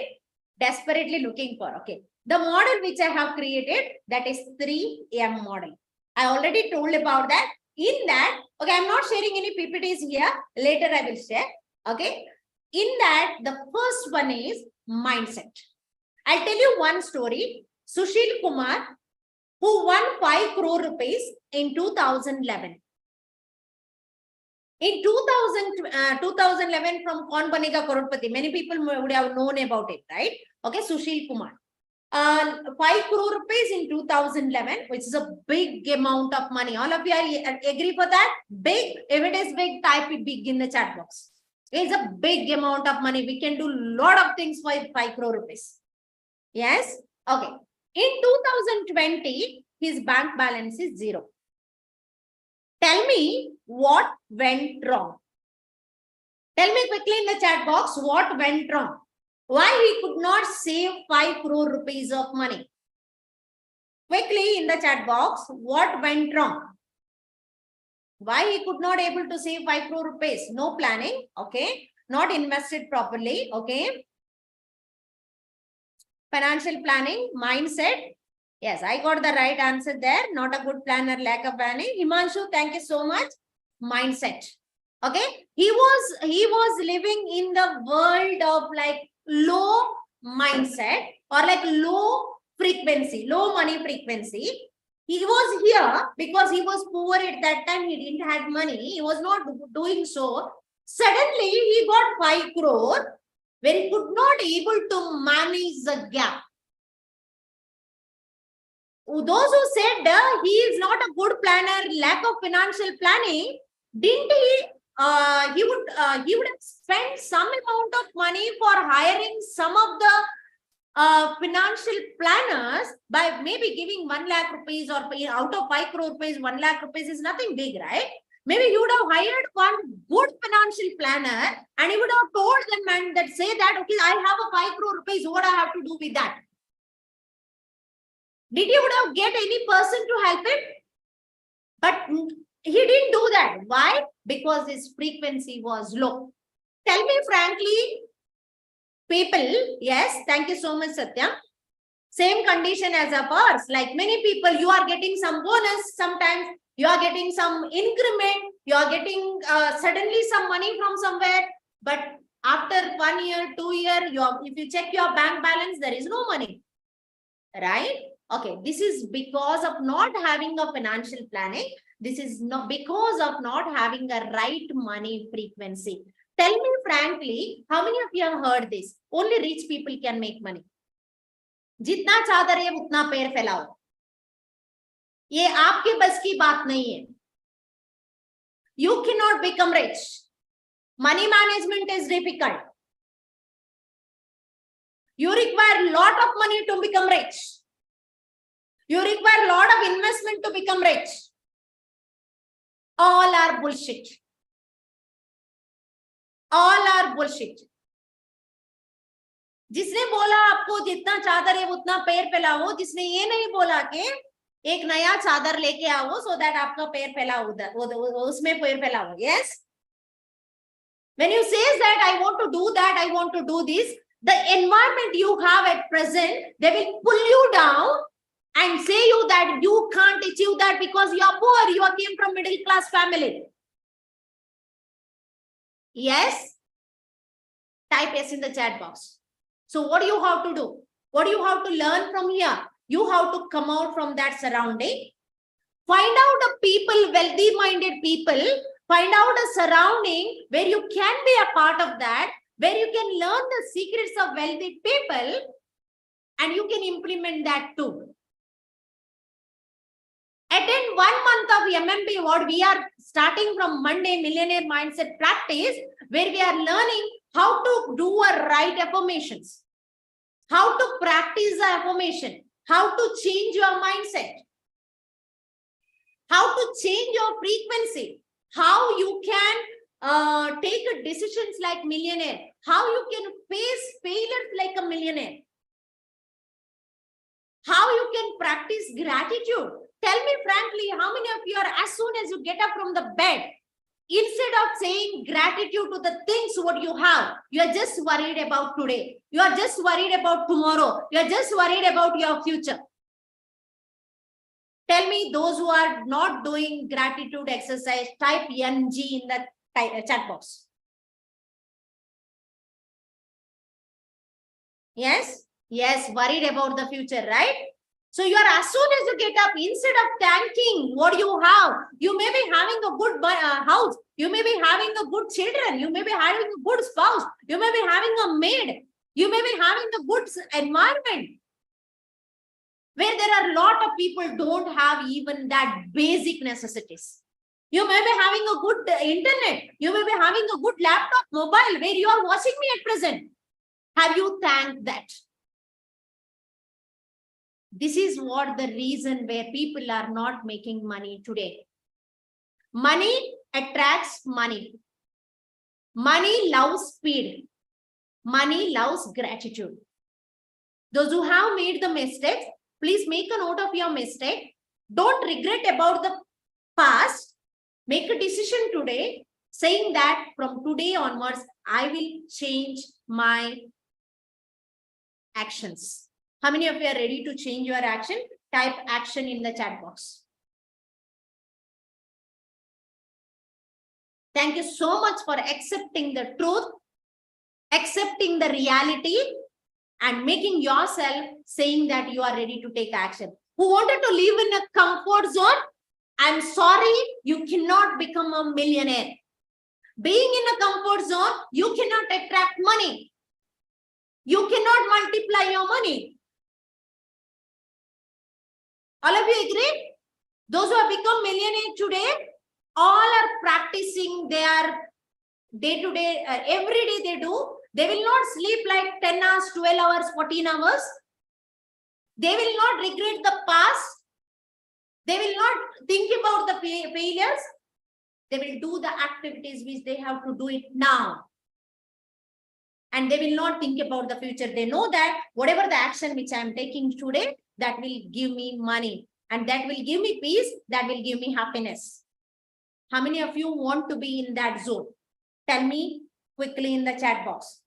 desperately looking for. Okay, the model which I have created, that is 3M model. I already told about that. In that, okay, I'm not sharing any PPTs here. Later I will share. Okay, in that, the first one is mindset. I'll tell you one story. Sushil Kumar, who won 5 crore rupees in 2011. In 2011 from Kaun Banega Crorepati, many people would have known about it, right? Okay, Sushil Kumar. 5 crore rupees in 2011, which is a big amount of money. All of you are agree for that? Big. If it is big, type it big in the chat box. It's a big amount of money. We can do a lot of things for 5 crore rupees. Yes? Okay. In 2020, his bank balance is 0. Tell me what went wrong. Tell me quickly in the chat box what went wrong. Why he could not save 5 crore rupees of money? Quickly in the chat box, what went wrong? Why he could not able to save 5 crore rupees? No planning, okay. Not invested properly, okay. Financial planning, mindset. Yes, I got the right answer there. Not a good planner, lack of planning. Himanshu, thank you so much. Mindset. Okay. He was living in the world of like low mindset or like low frequency, low money frequency. He was here because he was poor at that time. He didn't have money. He was not doing so. Suddenly, he got 5 crore when he could not able to manage the gap. Those who said he is not a good planner, lack of financial planning, didn't he? He would have spent some amount of money for hiring some of the financial planners by maybe giving 1 lakh rupees, or out of 5 crore rupees, 1 lakh rupees is nothing big, right? Maybe you would have hired one good financial planner and he would have told them and that say that, okay, I have a 5 crore rupees, what I have to do with that? Did you would have get any person to help him? But he didn't do that. Why? Because his frequency was low. Tell me frankly, people, yes, thank you so much, Satyam. Same condition as ours. Like many people, you are getting some bonus sometimes. You are getting some increment. You are getting suddenly some money from somewhere. But after 1 year, 2 years, if you check your bank balance, there is no money. Right? Okay, this is because of not having a financial planning. This is not because of not having a right money frequency. Tell me frankly, how many of you have heard this? Only rich people can make money. जितना चादर है उतना पैर फैलाओ. ये आपके बस की बात नहीं है. You cannot become rich. Money management is difficult. You require a lot of money to become rich. You require a lot of investment to become rich. All are bullshit. All are bullshit. जिसने बोला आपको जितना चादर है उतना पैर फैलाओ, जिसने ये नहीं बोला कि एक नया चादर लेके आओ so that आपका पैर फैलाओ उधर, उसमें पैर फैलाओ. Yes. When you say that I want to do that, I want to do this, the environment you have at present, they will pull you down and say you that you can't achieve that because you are poor, you came from middle class family. Yes? Type yes in the chat box. So what do you have to do? What do you have to learn from here? You have to come out from that surrounding. Find out the people, wealthy-minded people. Find out a surrounding where you can be a part of that. where you can learn the secrets of wealthy people and you can implement that too. Attend 1 month of MMP, what we are starting from Monday, Millionaire Mindset Practice, where we are learning how to do a right affirmations, how to practice the affirmation, how to change your mindset, how to change your frequency, how you can take decisions like millionaire, how you can face failures like a millionaire, how you can practice gratitude. Tell me frankly, how many of you are, as soon as you get up from the bed, instead of saying gratitude to the things what you have, you are just worried about today. You are just worried about tomorrow. You are just worried about your future. Tell me, those who are not doing gratitude exercise, type NG in the chat box. Yes? Yes, worried about the future, right? So you are, as soon as you get up, instead of thanking what you have, you may be having a good house, you may be having a good children, you may be having a good spouse, you may be having a maid, you may be having a good environment, where there are a lot of people don't have even that basic necessities. You may be having a good internet, you may be having a good laptop, mobile, where you are watching me at present. Have you thanked that? This is what the reason where people are not making money today. Money attracts money. Money loves speed. Money loves gratitude. Those who have made the mistakes, please make a note of your mistake. Don't regret about the past. Make a decision today saying that from today onwards, I will change my actions. How many of you are ready to change your action? Type action in the chat box. Thank you so much for accepting the truth, accepting the reality, and making yourself saying that you are ready to take action. Who wanted to live in a comfort zone? I'm sorry, you cannot become a millionaire. Being in a comfort zone, you cannot attract money. You cannot multiply your money. All of you agree? Those who have become millionaire today, all are practicing their day-to-day, every day they do. They will not sleep like 10 hours, 12 hours, 14 hours. They will not regret the past. They will not think about the failures. They will do the activities which they have to do it now. And they will not think about the future. They know that whatever the action which I am taking today, that will give me money. And that will give me peace. That will give me happiness. How many of you want to be in that zone? Tell me quickly in the chat box,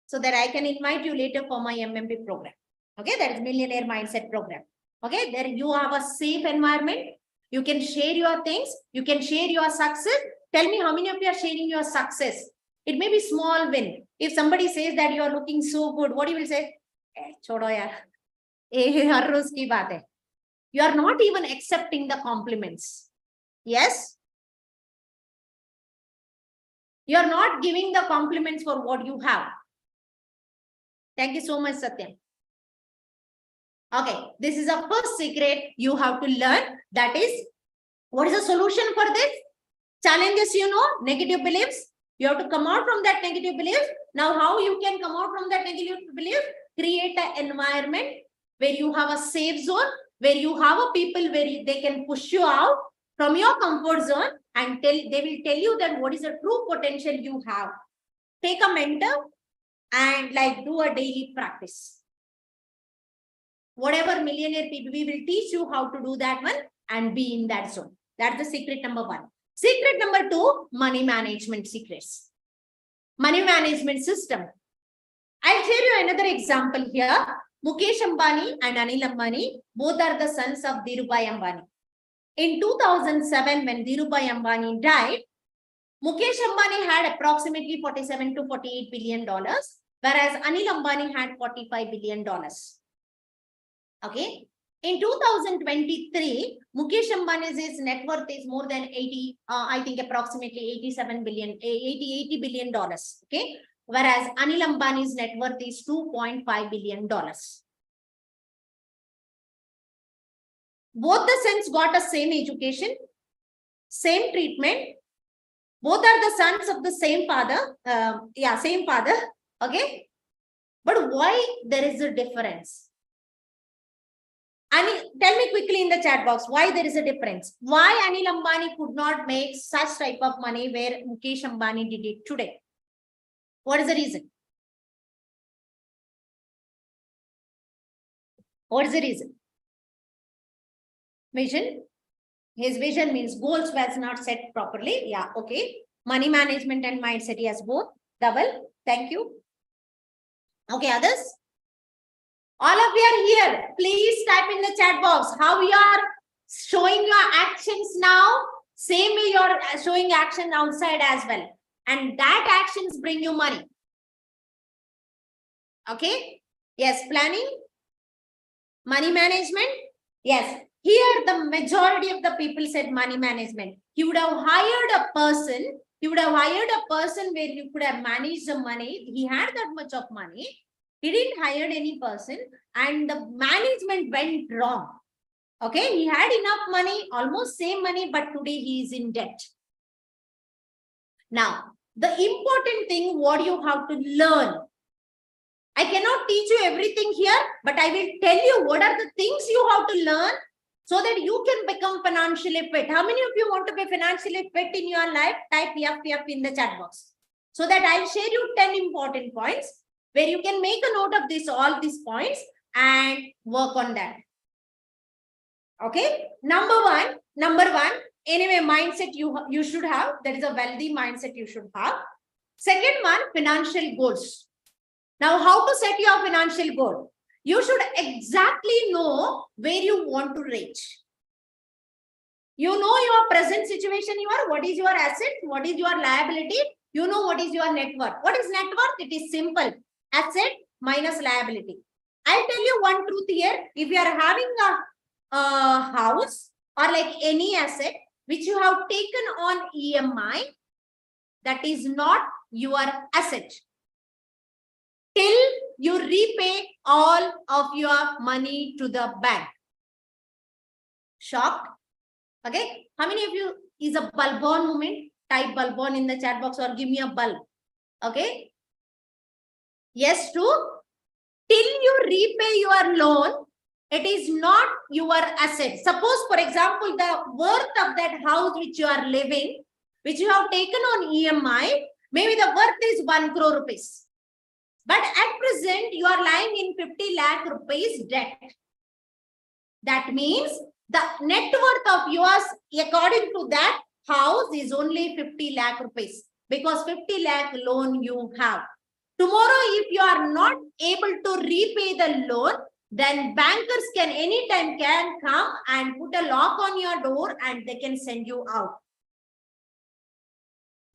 so that I can invite you later for my MMP program. Okay, that is Millionaire Mindset Program. Okay, there you have a safe environment. You can share your things. You can share your success. Tell me how many of you are sharing your success. It may be small win. If somebody says that you are looking so good, what you will say? Chodo yaar. Har roz ki baat hai. You are not even accepting the compliments. Yes? You are not giving the compliments for what you have. Thank you so much, Satyam. Okay, this is a first secret you have to learn. That is, what is the solution for this? Challenges, you know, negative beliefs. You have to come out from that negative belief. Now, how you can come out from that negative belief? Create an environment where you have a safe zone, where you have a people where they can push you out from your comfort zone, and they will tell you that what is the true potential you have. Take a mentor and like do a daily practice. Whatever millionaire people, we will teach you how to do that one and be in that zone. That's the secret number 1. Secret number 2, money management secrets. Money management system. I'll share you another example here. Mukesh Ambani and Anil Ambani, both are the sons of Dhirubhai Ambani. In 2007, when Dhirubhai Ambani died, Mukesh Ambani had approximately 47 to 48 billion dollars, whereas Anil Ambani had 45 billion dollars. Okay. In 2023, Mukesh Ambani's net worth is more than 80, I think approximately 87 billion, 80 billion dollars. Okay. Whereas Anil Ambani's net worth is $2.5 billion. Both the sons got a same education, same treatment. Both are the sons of the same father. Same father. Okay. But why there is a difference? Anil, tell me quickly in the chat box why there is a difference. Why Anil Ambani could not make such type of money where Mukesh Ambani did it today? What is the reason? What is the reason? Vision. His vision means goals was not set properly. Yeah, okay. Money management and mindset, yes, both. Double. Thank you. Okay, others? All of you are here. Please type in the chat box how you are showing your actions now. Same way you're showing action outside as well. And that actions bring you money. Okay. Yes, planning. Money management. Yes. Here, the majority of the people said money management. You would have hired a person. You would have hired a person where you could have managed the money. He had that much of money. He didn't hire any person and the management went wrong. Okay. He had enough money, almost same money, but today he is in debt. Now, the important thing, what you have to learn. I cannot teach you everything here, but I will tell you what are the things you have to learn so that you can become financially fit. How many of you want to be financially fit in your life? Type FF in the chat box. So that I'll share you 10 important points where you can make a note of this, all these points and work on that. Okay. Number one, anyway, mindset you should have. That is a wealthy mindset you should have. Second one, financial goals. Now, how to set your financial goal? You should exactly know where you want to reach. You know your present situation, what is your asset, what is your liability, you know what is your net worth. What is net worth? It is simple. Asset minus liability. I'll tell you one truth here. If you are having a house or like any asset which you have taken on EMI, that is not your asset. Till you repay all of your money to the bank. Shocked? Okay. How many of you is a bulb on moment? Type bulb on in the chat box or give me a bulb. Okay. Yes, true. Till you repay your loan, it is not your asset. Suppose, for example, the worth of that house which you are living, which you have taken on EMI, maybe the worth is 1 crore rupees. But at present, you are lying in 50 lakh rupees debt. That means the net worth of yours, according to that house, is only 50 lakh rupees because 50 lakh loan you have. Tomorrow, if you are not able to repay the loan, then bankers can anytime come and put a lock on your door and they can send you out.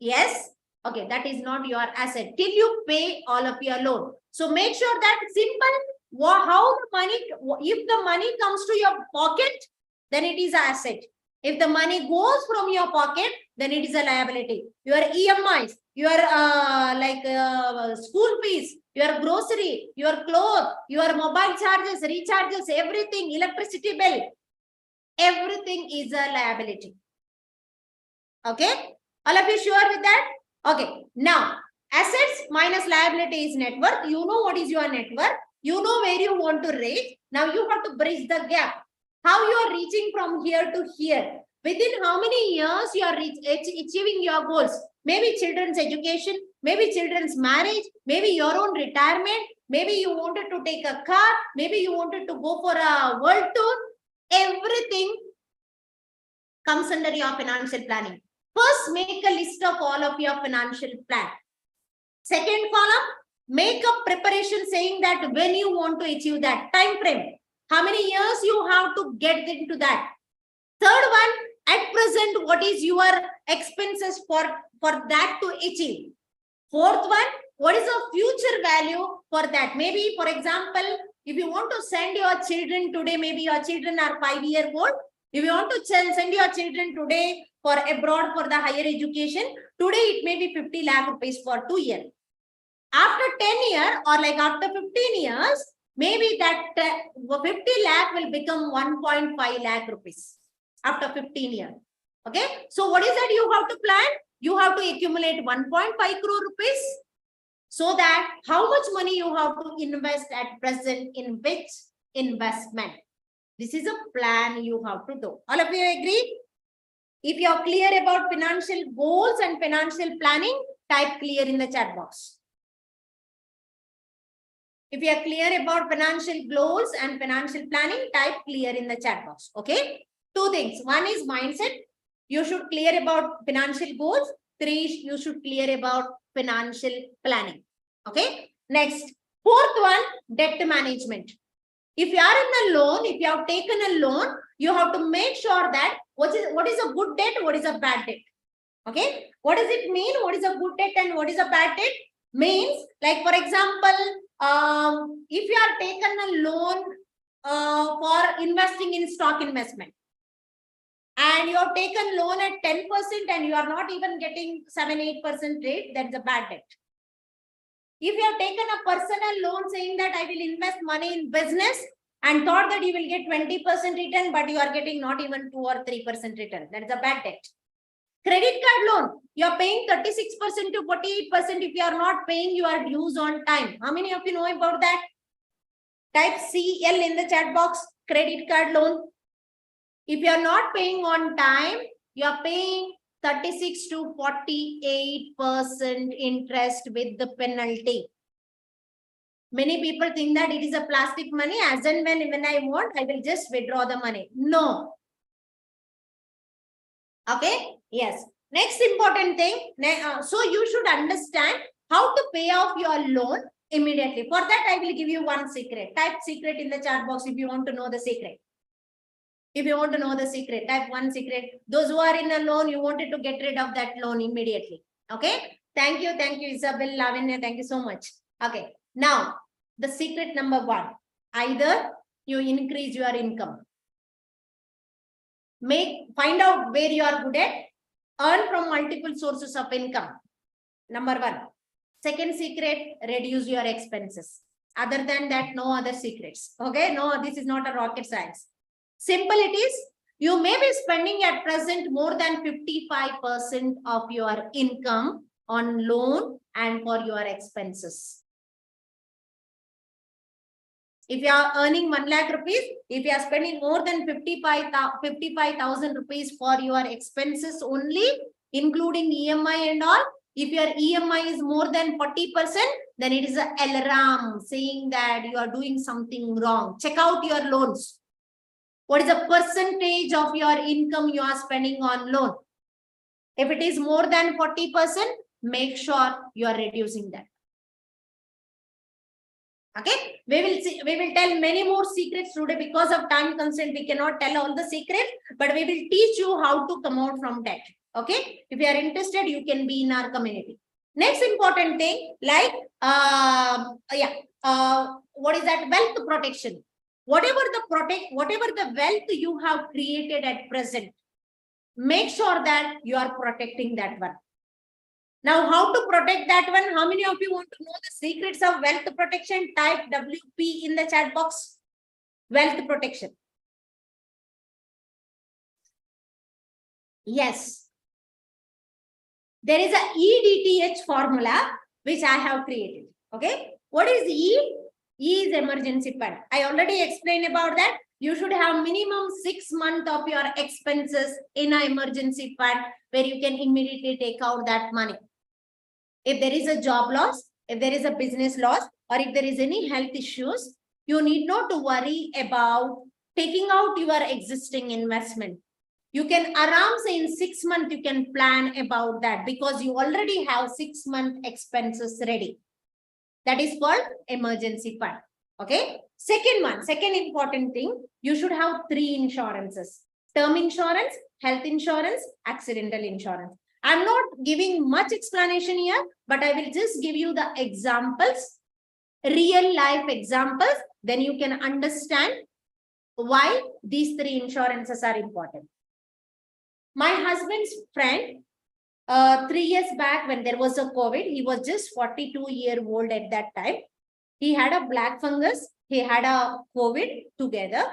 Yes? Okay, that is not your asset till you pay all of your loan. So make sure that simple, how the money, if the money comes to your pocket, then it is an asset. If the money goes from your pocket, then it is a liability. Your EMIs, your school fees, your grocery, your clothes, your mobile charges, recharges, everything, electricity bill, everything is a liability. Okay? All of you sure with that? Okay. Now, assets minus liability is net worth. You know what is your net worth. You know where you want to reach. Now, you have to bridge the gap. How you are reaching from here to here. Within how many years you are achieving your goals. Maybe children's education, maybe children's marriage, maybe your own retirement. Maybe you wanted to take a car. Maybe you wanted to go for a world tour. Everything comes under your financial planning. First, make a list of all of your financial plan. Second column, make a preparation saying that when you want to achieve that time frame, how many years you have to get into that. Third one, at present, what is your expenses for that to achieve. Fourth one, what is the future value for that? Maybe, for example, If you want to send your children today, maybe your children are 5 years old. If you want to send your children today for abroad for the higher education, today it may be 50 lakh rupees for 2 years. After 10 years or like after 15 years, maybe that 50 lakh will become 1.5 lakh rupees after 15 years. Okay. So what is that you have to plan? You have to accumulate 1.5 crore rupees. So that how much money you have to invest at present in which investment? This is a plan you have to do. All of you agree? If you are clear about financial goals and financial planning, type clear in the chat box. If you are clear about financial goals and financial planning, type clear in the chat box. Okay. 2 things. One is mindset. You should clear about financial goals. 3, you should clear about financial planning. Okay. Next, 4th one, debt management. If you are in a loan, if you have taken a loan, you have to make sure that what is a good debt, what is a bad debt. Okay. What does it mean? What is a good debt and what is a bad debt? Means, like for example, if you are taken a loan for investing in stock investment, and you have taken loan at 10% and you are not even getting 7-8% rate, that's a bad debt. If you have taken a personal loan saying that I will invest money in business and thought that you will get 20% return, but you are getting not even 2 or 3% return, that is a bad debt. Credit card loan, you are paying 36% to 48%. If you are not paying your dues on time. How many of you know about that? Type CL in the chat box, credit card loan. If you are not paying on time, you are paying 36 to 48% interest with the penalty. Many people think that it is a plastic money, as and when I want, I will just withdraw the money. No. Okay. Yes. Next important thing. So you should understand how to pay off your loan immediately. For that, I will give you one secret. Type secret in the chat box if you want to know the secret. If you want to know the secret, type one secret. Those who are in a loan, you wanted to get rid of that loan immediately. Okay. Thank you, Isabel, Lavinia. Thank you so much. Okay. Now, the secret number 1. Either you increase your income. Find out where you are good at. Earn from multiple sources of income. Number 1. Second secret, reduce your expenses. Other than that, no other secrets. Okay. No, this is not a rocket science. Simple it is. You may be spending at present more than 55% of your income on loan and for your expenses. If you are earning 1 lakh rupees, if you are spending more than 55,000 rupees for your expenses only, including EMI and all, if your EMI is more than 40%, then it is an alarm saying that you are doing something wrong. Check out your loans. What is the percentage of your income you are spending on loan? If it is more than 40%, make sure you are reducing that. Okay, we will tell many more secrets today. Because of time constraint, we cannot tell all the secrets, but we will teach you how to come out from debt. Okay, if you are interested, you can be in our community. Next important thing, like what is that? Wealth protection. Whatever the wealth you have created at present, make sure that you are protecting that one. Now, how to protect that one? How many of you want to know the secrets of wealth protection? Type WP in the chat box. Wealth protection. Yes. There is a EDTH formula which I have created. Okay. What is E? E is emergency fund. I already explained about that. You should have minimum 6 months of your expenses in an emergency fund where you can immediately take out that money. If there is a job loss, if there is a business loss, or if there is any health issues, you need not to worry about taking out your existing investment. You can around say in 6 months, you can plan about that because you already have 6 month expenses ready. That is called emergency fund. Okay. Second important thing, you should have 3 insurances: term insurance, health insurance, accidental insurance. I'm not giving much explanation here, but I will just give you the examples, real life examples then you can understand why these three insurances are important. My husband's friend, 3 years back when there was a COVID, he was just 42-year-old at that time. He had a black fungus, he had a COVID together,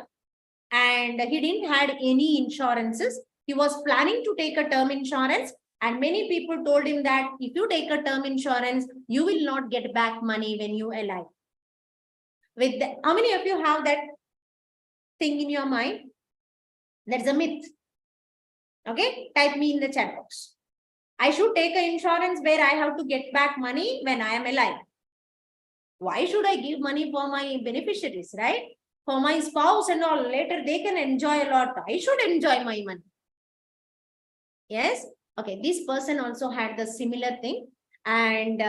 and he didn't had any insurances. He was planning to take a term insurance, and many people told him that if you take a term insurance, you will not get back money when you alive. With the, how many of you have that thing in your mind? That's a myth. Okay, type me in the chat box. I should take an insurance where I have to get back money when I am alive. Why should I give money for my beneficiaries, right? For my spouse and all, later they can enjoy a lot. I should enjoy my money. Yes? Okay, this person also had the similar thing, and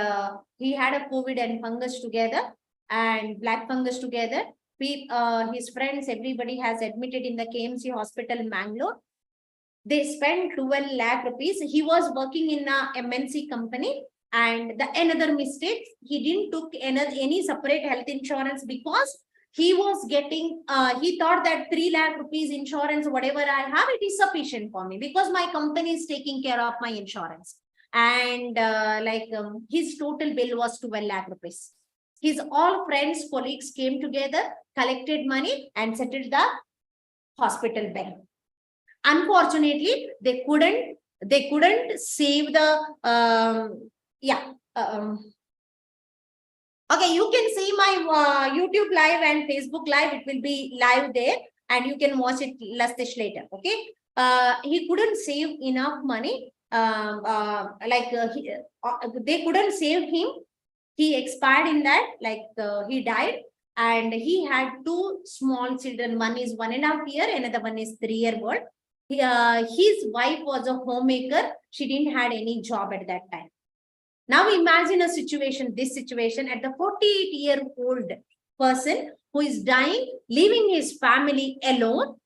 he had a COVID and fungus together and black fungus together. His friends, everybody has admitted in the KMC hospital in Mangalore. They spent 12 lakh rupees. He was working in a MNC company, and the another mistake, he didn't took any separate health insurance because he was getting, he thought that 3 lakh rupees insurance, whatever I have, it is sufficient for me because my company is taking care of my insurance. And his total bill was 12 lakh rupees. His all friends, colleagues came together, collected money and settled the hospital bill. Unfortunately, they couldn't save the okay, you can see my YouTube live and Facebook live. It will be live there, and you can watch it later. Okay, he couldn't save enough money. They couldn't save him. He expired in that. He died, and he had 2 small children. One is 1.5 years, another one is 3-year-old. His wife was a homemaker. She didn't had any job at that time. Now imagine this situation at the 48-year-old person who is dying, leaving his family alone,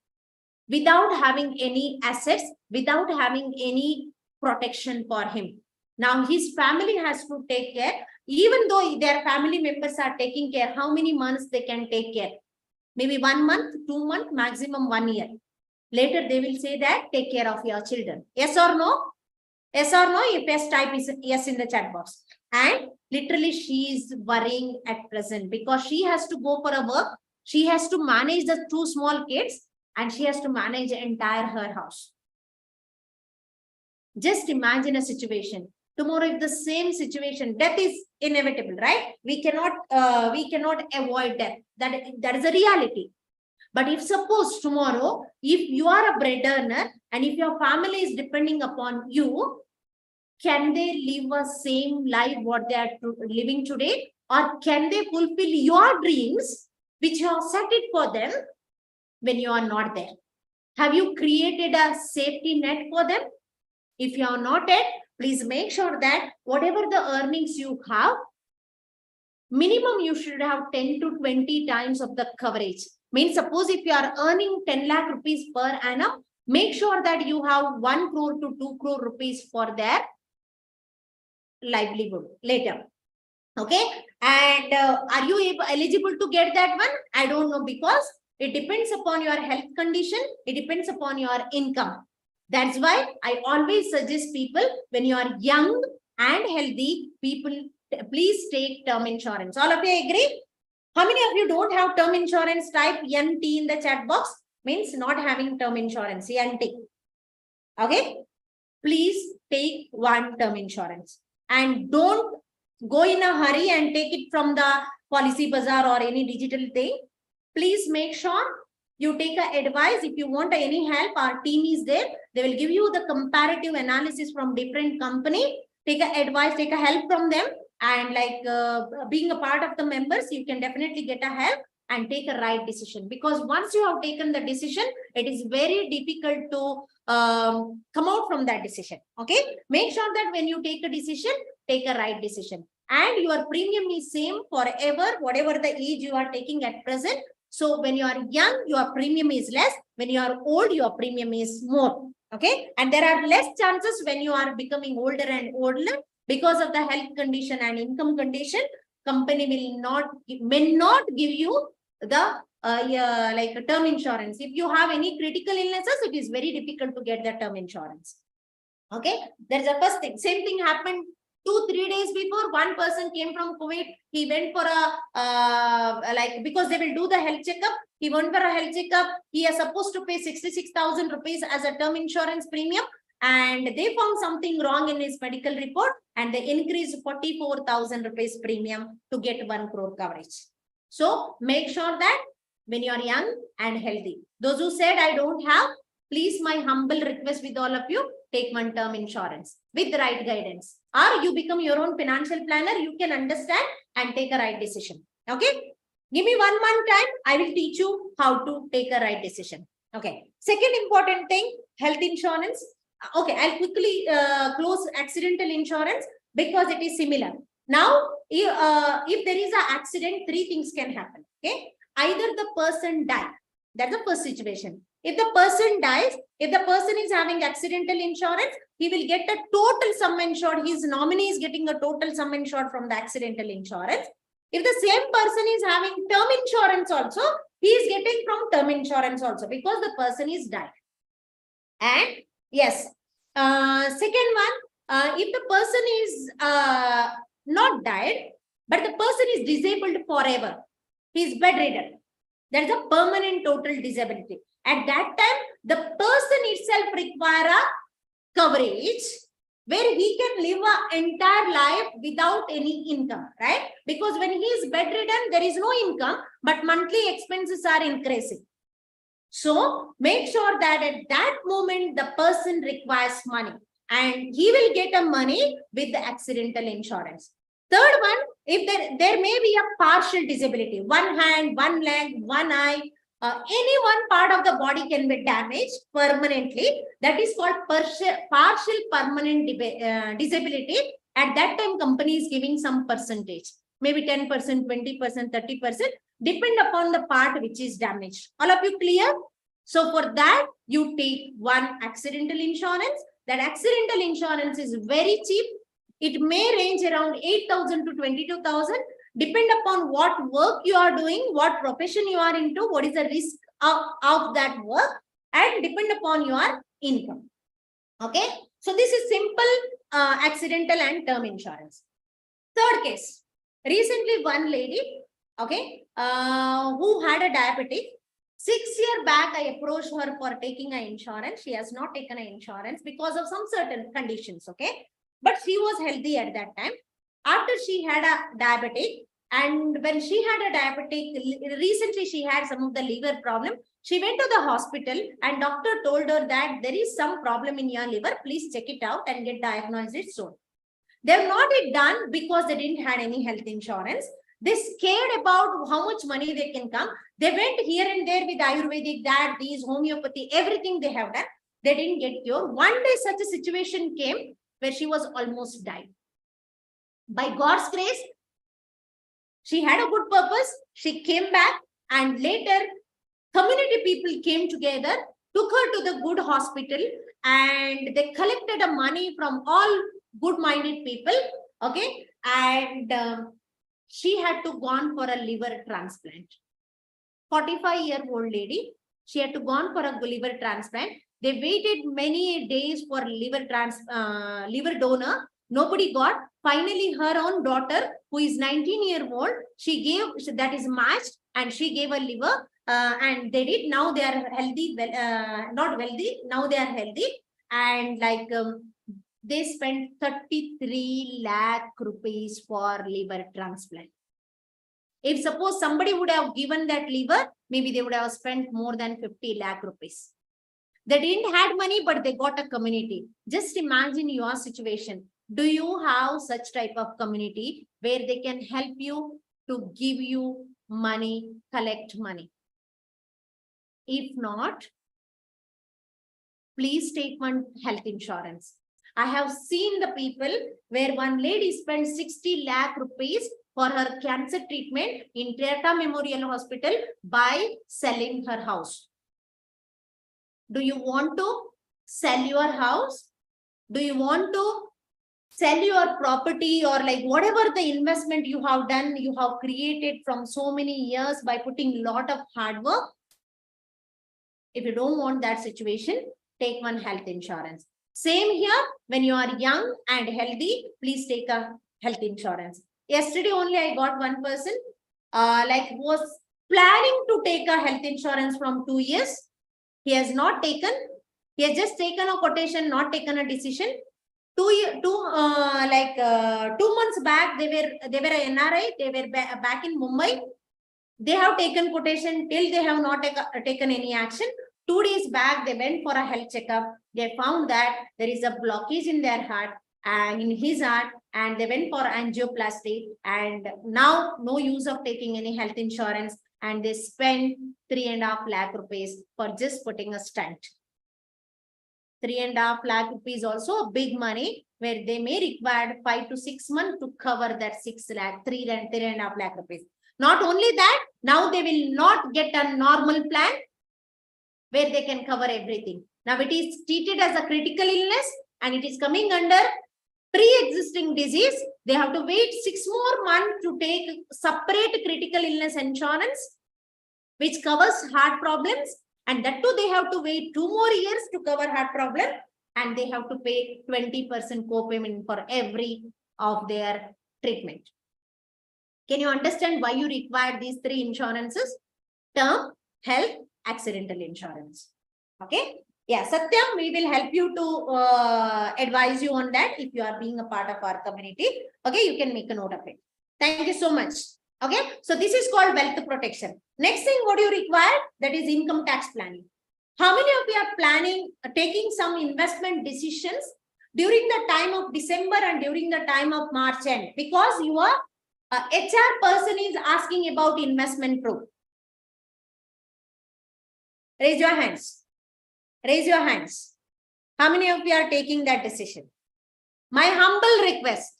without having any assets, without having any protection for him. Now his family has to take care. Even though their family members are taking care, how many months they can take care? Maybe 1 month, 2 months, maximum 1 year. Later, they will say that take care of your children. Yes or no? Yes or no? If yes, type is yes in the chat box. And literally, she is worrying at present because she has to go for a work. She has to manage the 2 small kids, and she has to manage entire her house. Just imagine a situation. Tomorrow, if the same situation, death is inevitable, right? We cannot avoid death. That is a reality. But if suppose tomorrow, if you are a bread earner and if your family is depending upon you, can they live a same life what they are living today? Or can they fulfill your dreams, which you have set it for them when you are not there? Have you created a safety net for them? If you are not yet, please make sure that whatever the earnings you have, minimum you should have 10 to 20 times of the coverage. Means suppose if you are earning 10 lakh rupees per annum, make sure that you have 1 crore to 2 crore rupees for their livelihood later. Okay. And are you eligible to get that one? I don't know, because it depends upon your health condition. It depends upon your income. That's why I always suggest people, when you are young and healthy, people, please take term insurance. All of you agree? How many of you don't have term insurance? Type NT in the chat box. Means not having term insurance. NT. Okay. Please take 1 term insurance. And don't go in a hurry and take it from the Policy Bazaar or any digital thing. Please make sure you take a advice. If you want any help, our team is there. They will give you the comparative analysis from different company. Take a advice, take a help from them. And being a part of the members, you can definitely get a help and take a right decision. Because once you have taken the decision, it is very difficult to come out from that decision. Okay. Make sure that when you take a decision, take a right decision. And your premium is same forever, whatever the age you are taking at present. So when you are young, your premium is less. When you are old, your premium is more. Okay. And there are less chances when you are becoming older and older. Because of the health condition and income condition, company may not give you the like a term insurance. If you have any critical illnesses, it is very difficult to get the term insurance. Okay, that's the first thing. Same thing happened 2-3 days before. One person came from Kuwait. He went for a like, because they will do the health checkup. He went for a health checkup. He is supposed to pay 66,000 rupees as a term insurance premium, and they found something wrong in his medical report, and they increased 44,000 rupees premium to get 1 crore coverage. So make sure that when you are young and healthy, those who said I don't have, please, my humble request with all of you, take one term insurance with the right guidance, or you become your own financial planner. You can understand and take a right decision. Okay, give me 1 month time. I will teach you how to take a right decision. Okay, second important thing, health insurance. Okay, I'll quickly close accidental insurance because it is similar. Now, if there is an accident, 3 things can happen. Okay, either the person dies. That's the first situation. If the person dies, if the person is having accidental insurance, he will get a total sum insured. His nominee is getting a total sum insured from the accidental insurance. If the same person is having term insurance also, he is getting from term insurance also, because the person is died. And yes, second one, if the person is not died, but the person is disabled forever, he is bedridden. There is a permanent total disability. At that time, the person itself require a coverage where he can live an entire life without any income, right? Because when he is bedridden, there is no income, but monthly expenses are increasing. So make sure that at that moment, the person requires money, and he will get a money with the accidental insurance. Third one, if there may be a partial disability, 1 hand, 1 leg, 1 eye, any one part of the body can be damaged permanently. That is called partial permanent disability. At that time, company is giving some percentage, maybe 10%, 20%, 30%, depend upon the part which is damaged. All of you clear? So for that, you take one accidental insurance. That accidental insurance is very cheap. It may range around 8,000 to 22,000. Depend upon what work you are doing, what profession you are into, what is the risk of that work, and depend upon your income. Okay, so this is simple accidental and term insurance. Third case, recently one lady, okay, who had a diabetic. 6 years back, I approached her for taking an insurance. She has not taken an insurance because of some certain conditions, okay, but she was healthy at that time. After she had a diabetic, and when she had a diabetic, recently she had some of the liver problem. She went to the hospital, and doctor told her that there is some problem in your liver. Please check it out and get diagnosed it soon. They've not it done because they didn't have any health insurance. They scared about how much money they can come. They went here and there with Ayurvedic, that, these, homeopathy, everything they have done. They didn't get cure. One day such a situation came where she was almost died. By God's grace, she had a good purpose. She came back, and later community people came together, took her to the good hospital, and they collected the money from all good-minded people. Okay, and she had to gone for a liver transplant. 45-year-old lady, she had to gone for a liver transplant. They waited many days for liver donor. Nobody got. Finally, her own daughter, who is 19-year-old, she gave, that is matched, and she gave a liver, and they did. Now they are healthy, not wealthy. Now they are healthy, and like they spent 33 lakh rupees for liver transplant. If suppose somebody would have given that liver, maybe they would have spent more than 50 lakh rupees. They didn't have money, but they got a community. Just imagine your situation. Do you have such type of community where they can help you to give you money, collect money? If not, please take one health insurance. I have seen the people where one lady spent 60 lakh rupees for her cancer treatment in Tata Memorial Hospital by selling her house. Do you want to sell your house? Do you want to sell your property or like whatever the investment you have done, you have created from so many years by putting a lot of hard work. If you don't want that situation, take one health insurance. Same here, when you are young and healthy, please take a health insurance. Yesterday only I got one person like was planning to take a health insurance from 2 years. He has not taken. He has just taken a quotation, not taken a decision. 2 months back, they were a NRI. They were back in Mumbai. They have taken quotation till they have not taken any action. 2 days back, they went for a health checkup. They found that there is a blockage in their heart and in his heart, and they went for angioplasty. And now no use of taking any health insurance, and they spent 3.5 lakh rupees for just putting a stent. 3.5 lakh rupees also a big money, where they may require 5 to 6 months to cover that 6 lakh, 3.5 lakh rupees. Not only that, now they will not get a normal plan where they can cover everything. Now it is treated as a critical illness and it is coming under pre-existing disease. They have to wait 6 more months to take separate critical illness insurance, which covers heart problems. And that too, they have to wait 2 more years to cover heart problem. And they have to pay 20% co-payment for every of their treatment. Can you understand why you require these 3 insurances? Term, health, accidental insurance. Okay. Yeah, Satyam, we will help you to advise you on that if you are being a part of our community. Okay, you can make a note of it. Thank you so much. Okay, so this is called wealth protection. Next thing, what you require, that is income tax planning. How many of you are planning, taking some investment decisions during the time of December and during the time of March end? Because your HR person is asking about investment proof. Raise your hands. Raise your hands. How many of you are taking that decision? My humble request.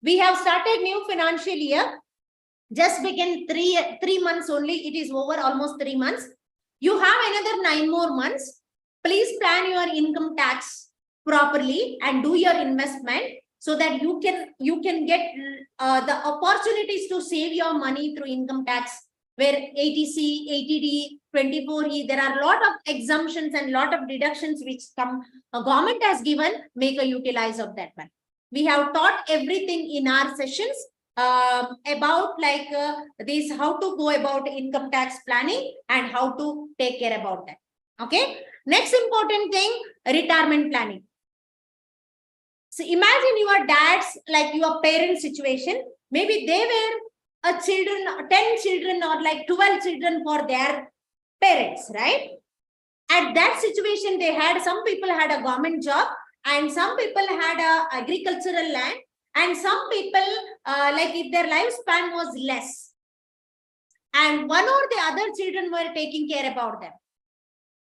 We have started new financial year. Just begin 3 months only. It is over almost 3 months. You have another 9 more months. Please plan your income tax properly and do your investment so that you can get the opportunities to save your money through income tax, where 80C, 80D, 24E, there are a lot of exemptions and lot of deductions which government has given. Make a utilize of that one. We have taught everything in our sessions about like this, how to go about income tax planning and how to take care about that. Okay. Next important thing, retirement planning. So imagine your dad's, like your parents' situation. Maybe they were a children, 10 children or like 12 children for their parents, right? At that situation, they had, some people had a government job and some people had a agricultural land, and some people like if their lifespan was less, and one or the other children were taking care about them.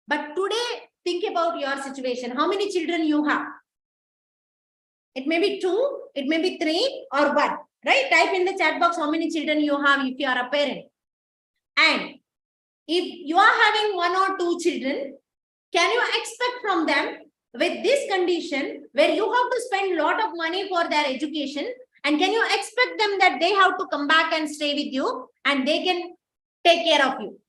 But today, think about your situation. How many children you have? It may be 2, it may be 3 or 1, right? Type in the chat box how many children you have if you are a parent. And if you are having 1 or 2 children, can you expect from them with this condition where you have to spend a lot of money for their education, and can you expect them that they have to come back and stay with you and they can take care of you?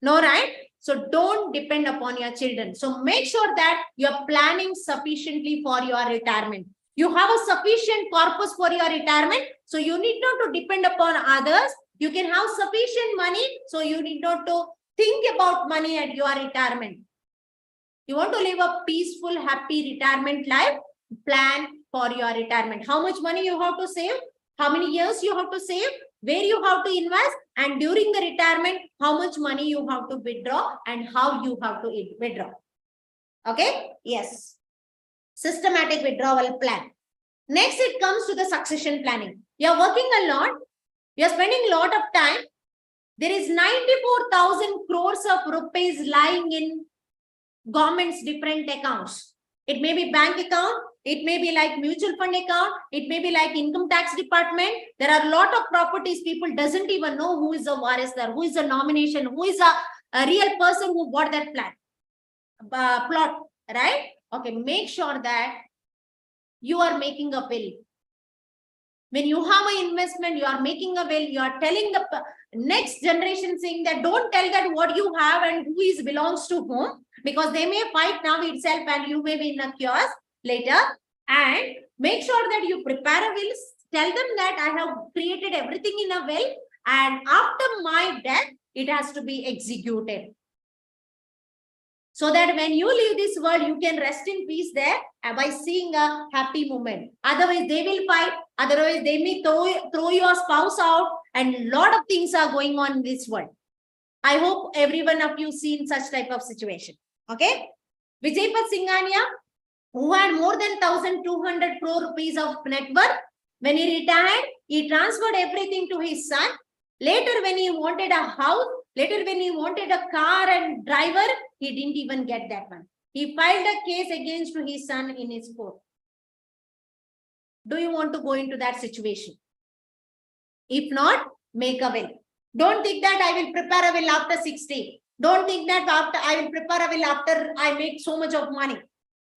No, right? So don't depend upon your children. So make sure that you're planning sufficiently for your retirement. You have a sufficient corpus for your retirement. So you need not to depend upon others. You can have sufficient money. So you need not to think about money at your retirement. You want to live a peaceful, happy retirement life? Plan for your retirement. How much money you have to save? How many years you have to save? Where you have to invest? And during the retirement, how much money you have to withdraw and how you have to withdraw. Okay? Yes. Systematic withdrawal plan. Next, it comes to the succession planning. You're working a lot. You're spending a lot of time. There is 94,000 crores of rupees lying in government's different accounts. It may be bank account, it may be like mutual fund account, it may be like income tax department. There are a lot of properties people doesn't even know who is a warisdar, who is a nomination, who is a real person who bought that plot, right? Okay, make sure that you are making a will. When you have an investment, you are making a will, you are telling the next generation saying that don't tell that what you have and who is belongs to whom, because they may fight now itself and you may be in a chaos later. And make sure that you prepare a will. Tell them that I have created everything in a will, and after my death, it has to be executed. So that when you leave this world, you can rest in peace there by seeing a happy moment. Otherwise, they will fight. Otherwise, they may throw your spouse out, and a lot of things are going on in this world. I hope every one of you seen such type of situation. Okay. Vijaypat Singhania, who had more than 1,200 crore rupees of net worth, when he retired, he transferred everything to his son. Later, when he wanted a house, later when he wanted a car and driver, he didn't even get that one. He filed a case against his son in his court. Do you want to go into that situation? If not, make a will. Don't think that I will prepare a will after 60. Don't think that after I will prepare a will after I make so much of money.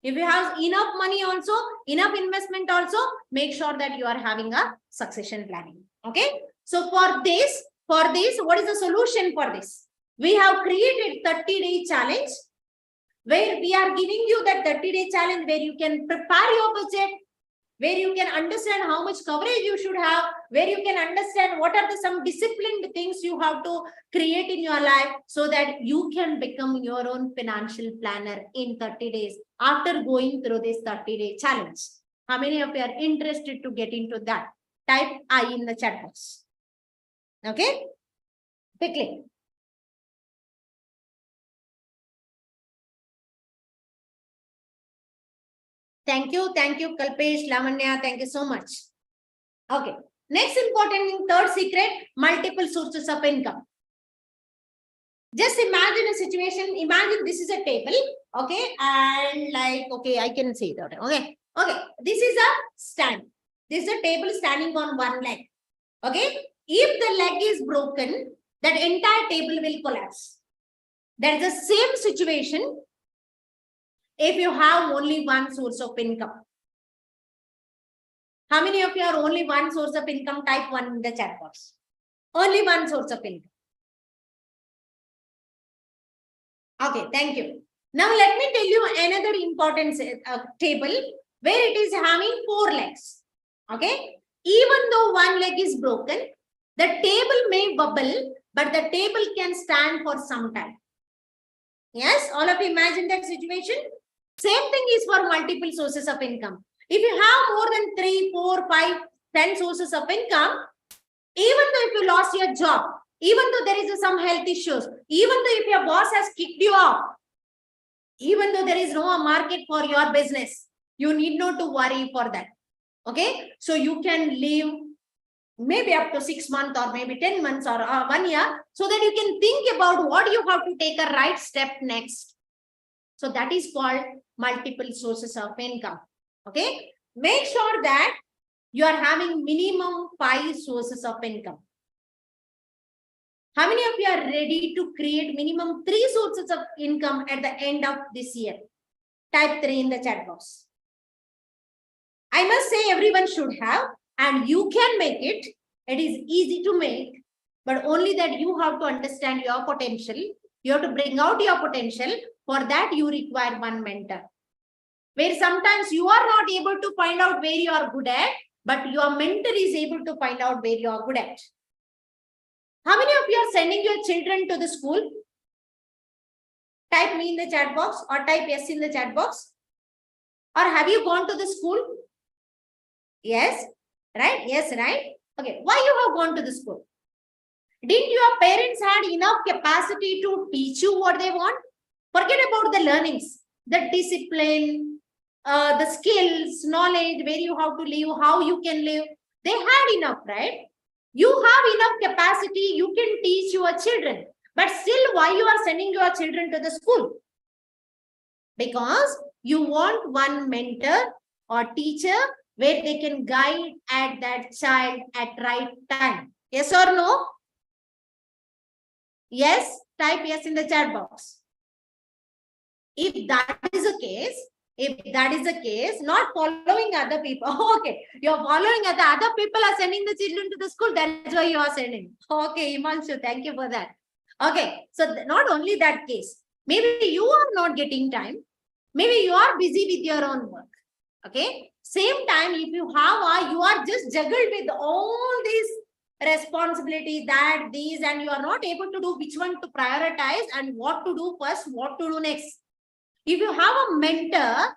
If you have enough money also, enough investment also, make sure that you are having a succession planning. Okay. So for this, what is the solution for this? We have created 30-day challenge where we are giving you that 30-day challenge where you can prepare your budget, where you can understand how much coverage you should have, where you can understand what are some disciplined things you have to create in your life so that you can become your own financial planner in 30 days after going through this 30-day challenge. How many of you are interested to get into that? Type I in the chat box. Okay, quickly. Thank you, Kalpesh, Lavanya, thank you so much. Okay, next important third secret, multiple sources of income. Just imagine a situation, imagine this is a table, okay, and like, okay, I can say that, okay, this is a stand. This is a table standing on one leg, okay. If the leg is broken, that entire table will collapse. That is the same situation if you have only one source of income. How many of you are only one source of income? Type 1 in the chat box. Only one source of income. Okay, thank you. Now let me tell you another important table where it is having 4 legs. Okay, even though one leg is broken, the table may wobble, but the table can stand for some time. Yes, all of you imagine that situation. Same thing is for multiple sources of income. If you have more than 3, 4, 5, 10 sources of income, even though if you lost your job, even though there is some health issues, even though if your boss has kicked you off, even though there is no market for your business, you need not to worry for that. Okay, so you can live maybe up to 6 months or maybe 10 months or 1 year, so that you can think about what you have to take a right step next. So that is called multiple sources of income. Okay, make sure that you are having minimum 5 sources of income. How many of you are ready to create minimum 3 sources of income at the end of this year? Type 3 in the chat box. I must say everyone should have, and you can make it. It is easy to make, but only that you have to understand your potential. You have to bring out your potential. For that, you require one mentor. Where sometimes you are not able to find out where you are good at, but your mentor is able to find out where you are good at. How many of you are sending your children to the school? Type me in the chat box or type yes in the chat box. Or have you gone to the school? Yes, right? Yes, right? Okay, why you have gone to the school? Didn't your parents had enough capacity to teach you what they want? Forget about the learnings, the discipline, the skills, knowledge, where you have to live, how you can live. They had enough, right? You have enough capacity, you can teach your children. But still, why you are sending your children to the school? Because you want one mentor or teacher where they can guide at that child at right time. Yes or no? Yes, type yes in the chat box. If that is the case, If that is the case, not following other people. Okay, you're following other people are sending the children to the school. That's why you are sending. Okay, Imanshu, thank you for that. Okay, so not only that case, maybe you are not getting time. Maybe you are busy with your own work. Okay, same time, if you have you are just juggled with all these responsibilities, that these, and you are not able to do which one to prioritize and what to do first, what to do next. If you have a mentor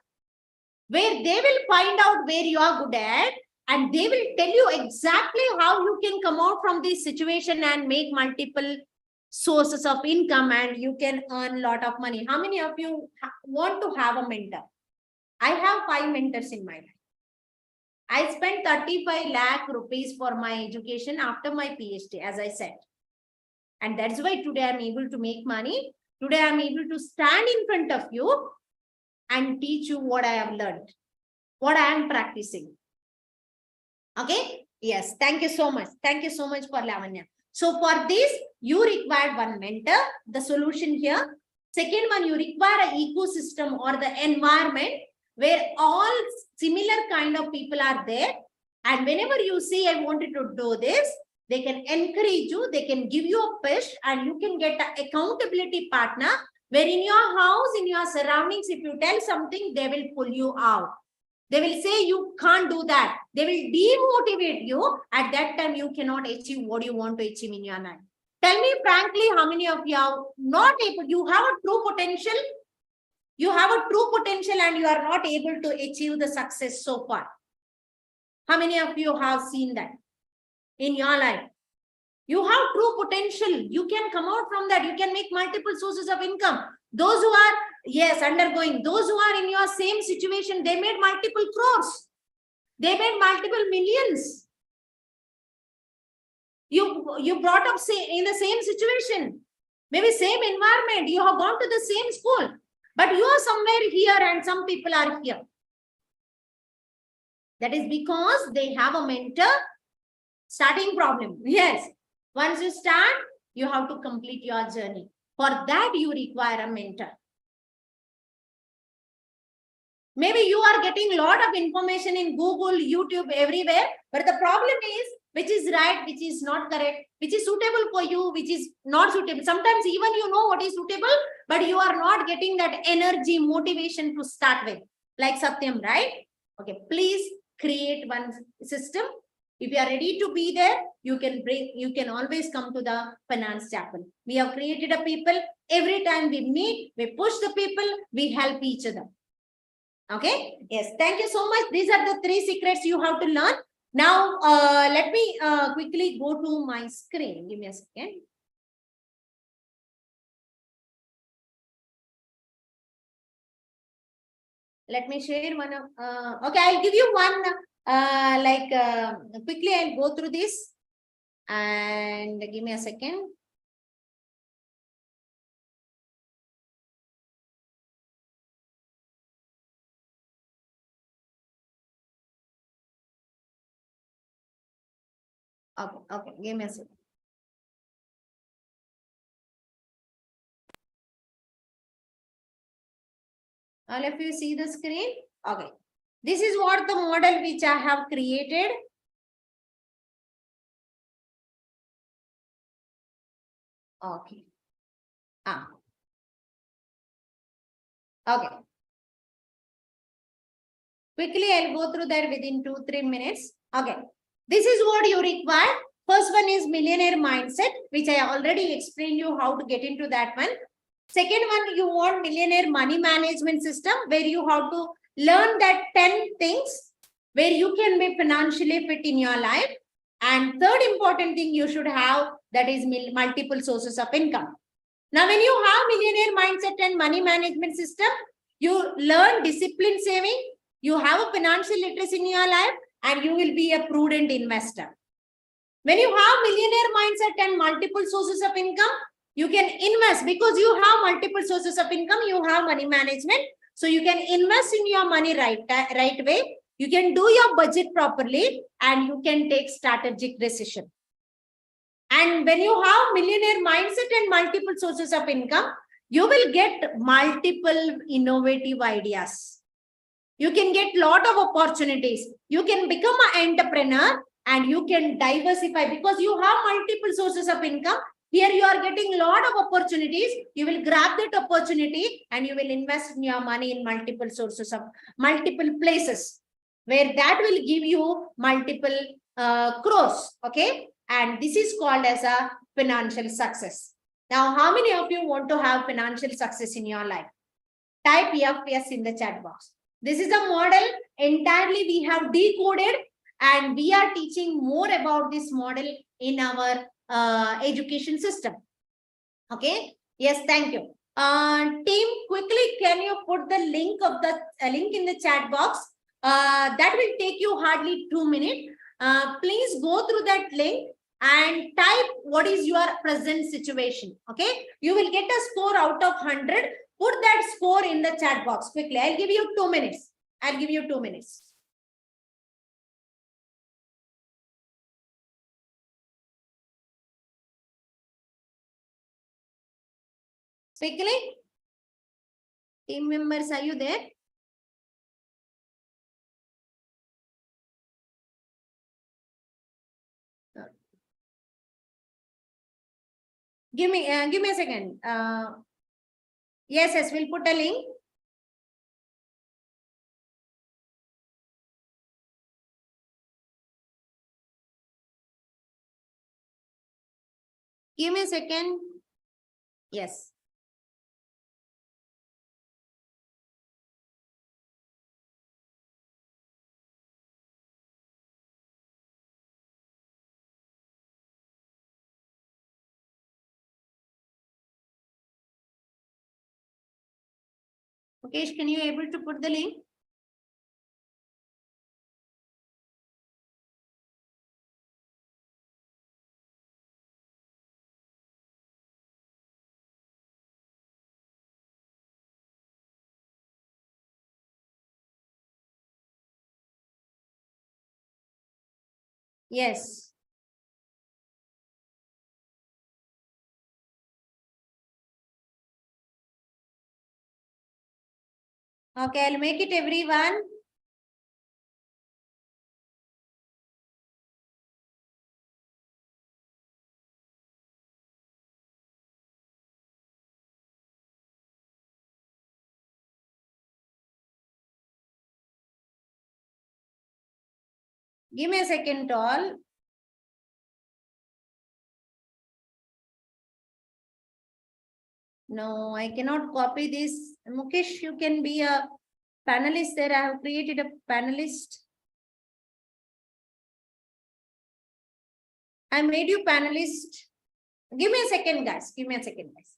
where they will find out where you are good at, and they will tell you exactly how you can come out from this situation and make multiple sources of income, and you can earn a lot of money. How many of you want to have a mentor? I have 5 mentors in my life. I spent 35 lakh rupees for my education after my PhD, as I said. And that's why today I'm able to make money. Today I'm able to stand in front of you and teach you what I have learned, what I am practicing. Okay? Yes. Thank you so much. Thank you so much for Lavanya. So for this, you require one mentor, the solution here. Second one, you require an ecosystem or the environment where all similar kind of people are there. And whenever you say, I wanted to do this, they can encourage you, they can give you a push, and you can get an accountability partner where in your house, in your surroundings, if you tell something, they will pull you out. They will say you can't do that. They will demotivate you. At that time, you cannot achieve what you want to achieve in your life. Tell me frankly, how many of you are not able, you have a true potential, you have a true potential and you are not able to achieve the success so far? How many of you have seen that in your life? You have true potential. You can come out from that. You can make multiple sources of income. Those who are, yes, undergoing, those who are in your same situation, they made multiple crores. They made multiple millions. You brought up in the same situation, maybe same environment. You have gone to the same school, but you are somewhere here and some people are here. That is because they have a mentor. Starting problem. Yes. Once you start, you have to complete your journey. For that, you require a mentor. Maybe you are getting a lot of information in Google, YouTube, everywhere. But the problem is, which is right, which is not correct, which is suitable for you, which is not suitable. Sometimes even you know what is suitable, but you are not getting that energy, motivation to start with. Like Satyam, right? Okay, please create one system. If you are ready to be there, you can always come to the finance chapel. We have created a people. Every time we meet, we push the people, we help each other. Okay. Yes. Thank you so much. These are the 3 secrets you have to learn. Now, let me quickly go to my screen. Give me a second. Let me share one. Okay, I'll give you one. Quickly, I'll go through this. And give me a second. Okay, give me a second. All of you see the screen? Okay. This is what the model which I have created. Okay. Okay. Quickly, I'll go through that within 2-3 minutes. Okay. This is what you require. First one is millionaire mindset, which I already explained you how to get into that one. Second one, you want millionaire money management system, where you have to learn that 10 things where you can be financially fit in your life. And third important thing you should have, that is multiple sources of income. Now, when you have millionaire mindset and money management system, you learn discipline saving, you have a financial literacy in your life, and you will be a prudent investor. When you have millionaire mindset and multiple sources of income, you can invest because you have multiple sources of income, you have money management. So you can invest in your money right way. You can do your budget properly and you can take strategic decision. And when you have millionaire mindset and multiple sources of income, you will get multiple innovative ideas. You can get lot of opportunities. You can become an entrepreneur and you can diversify because you have multiple sources of income. Here you are getting a lot of opportunities. You will grab that opportunity and you will invest your money in multiple sources of multiple places where that will give you multiple crores. Okay. And this is called as a financial success. Now, how many of you want to have financial success in your life? Type yes in the chat box. This is a model entirely we have decoded and we are teaching more about this model in our education system. Okay. Yes, thank you. Team, quickly, can you put the link of the link in the chat box? That will take you hardly 2 minutes. Please go through that link and type what is your present situation. Okay. You will get a score out of 100. Put that score in the chat box quickly. I'll give you 2 minutes. I'll give you 2 minutes. Quickly. Team members, are you there? Give me a second. Yes, we'll put a link. Give me a second. Yes. Okay, can you able to put the link? Yes. Okay, I'll make it everyone. Give me a second, all. No, I cannot copy this. Mukesh, you can be a panelist there. I have created a panelist. I made you panelist. Give me a second, guys. Give me a second, guys.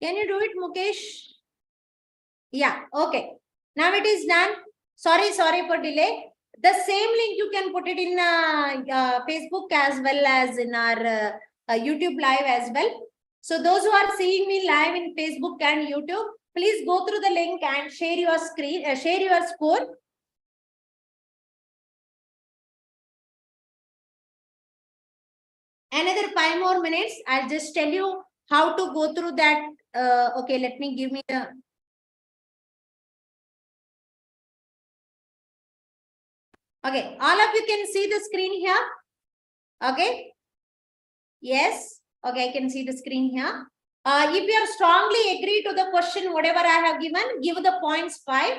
Can you do it, Mukesh? Yeah, okay. Now it is done. Sorry for delay. The same link you can put it in Facebook as well as in our YouTube live as well. So those who are seeing me live in Facebook and YouTube, please go through the link and share your screen, share your score. Another 5 more minutes. I'll just tell you how to go through that. Okay, let me give me the. Okay, all of you can see the screen here. Okay. Yes. Okay, I can see the screen here. If you are strongly agree to the question, whatever I have given, give the points 5.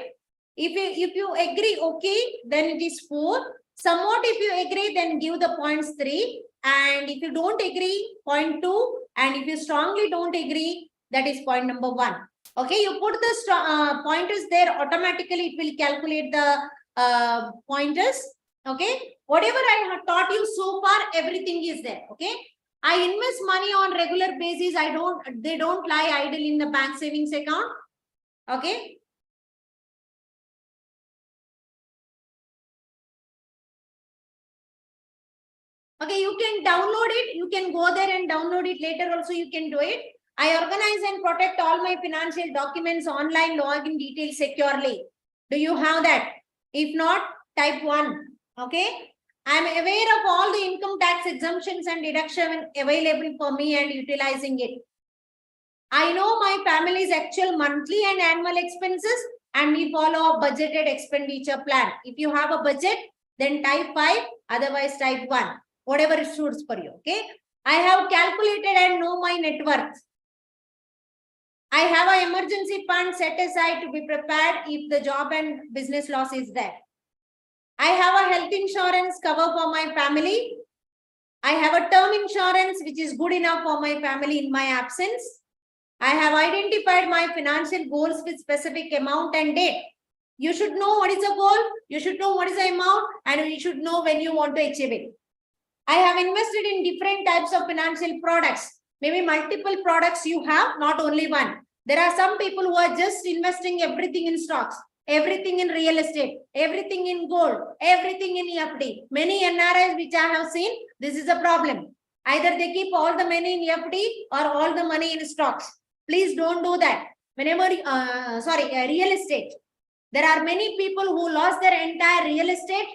If you agree, okay, then it is 4. Somewhat if you agree, then give the points 3. And if you don't agree, point 2. And if you strongly don't agree, that is point number 1. Okay, you put the pointers there, automatically it will calculate the pointers. Okay, whatever I have taught you so far, everything is there. Okay, I invest money on regular basis. They don't lie idle in the bank savings account. Okay. Okay, you can download it. You can go there and download it later. Also, you can do it. I organize and protect all my financial documents online, login details securely. Do you have that? If not, type 1. Okay. I'm aware of all the income tax exemptions and deduction available for me and utilizing it. I know my family's actual monthly and annual expenses, and we follow a budgeted expenditure plan. If you have a budget, then type 5, otherwise type 1, whatever it suits for you. Okay. I have calculated and know my net worth. I have an emergency fund set aside to be prepared if the job and business loss is there. I have a health insurance cover for my family. I have a term insurance which is good enough for my family in my absence. I have identified my financial goals with specific amount and date. You should know what is the goal, you should know what is the amount, and you should know when you want to achieve it. I have invested in different types of financial products. Maybe multiple products you have, not only one. There are some people who are just investing everything in stocks, everything in real estate, everything in gold, everything in FD. Many NRIs which I have seen, this is a problem. Either they keep all the money in FD or all the money in stocks. Please don't do that. Whenever, real estate. There are many people who lost their entire real estate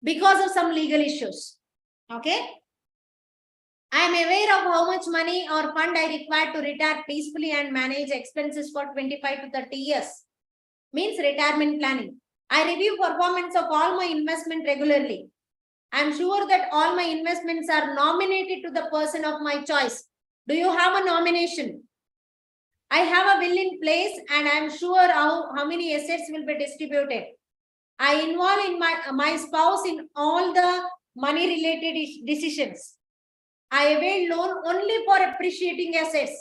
because of some legal issues. Okay. I am aware of how much money or fund I require to retire peacefully and manage expenses for 25 to 30 years. Means retirement planning. I review performance of all my investment regularly. I am sure that all my investments are nominated to the person of my choice. Do you have a nomination? I have a will in place and I am sure how many assets will be distributed. I involve in my spouse in all the money related decisions. I avail loan only for appreciating assets.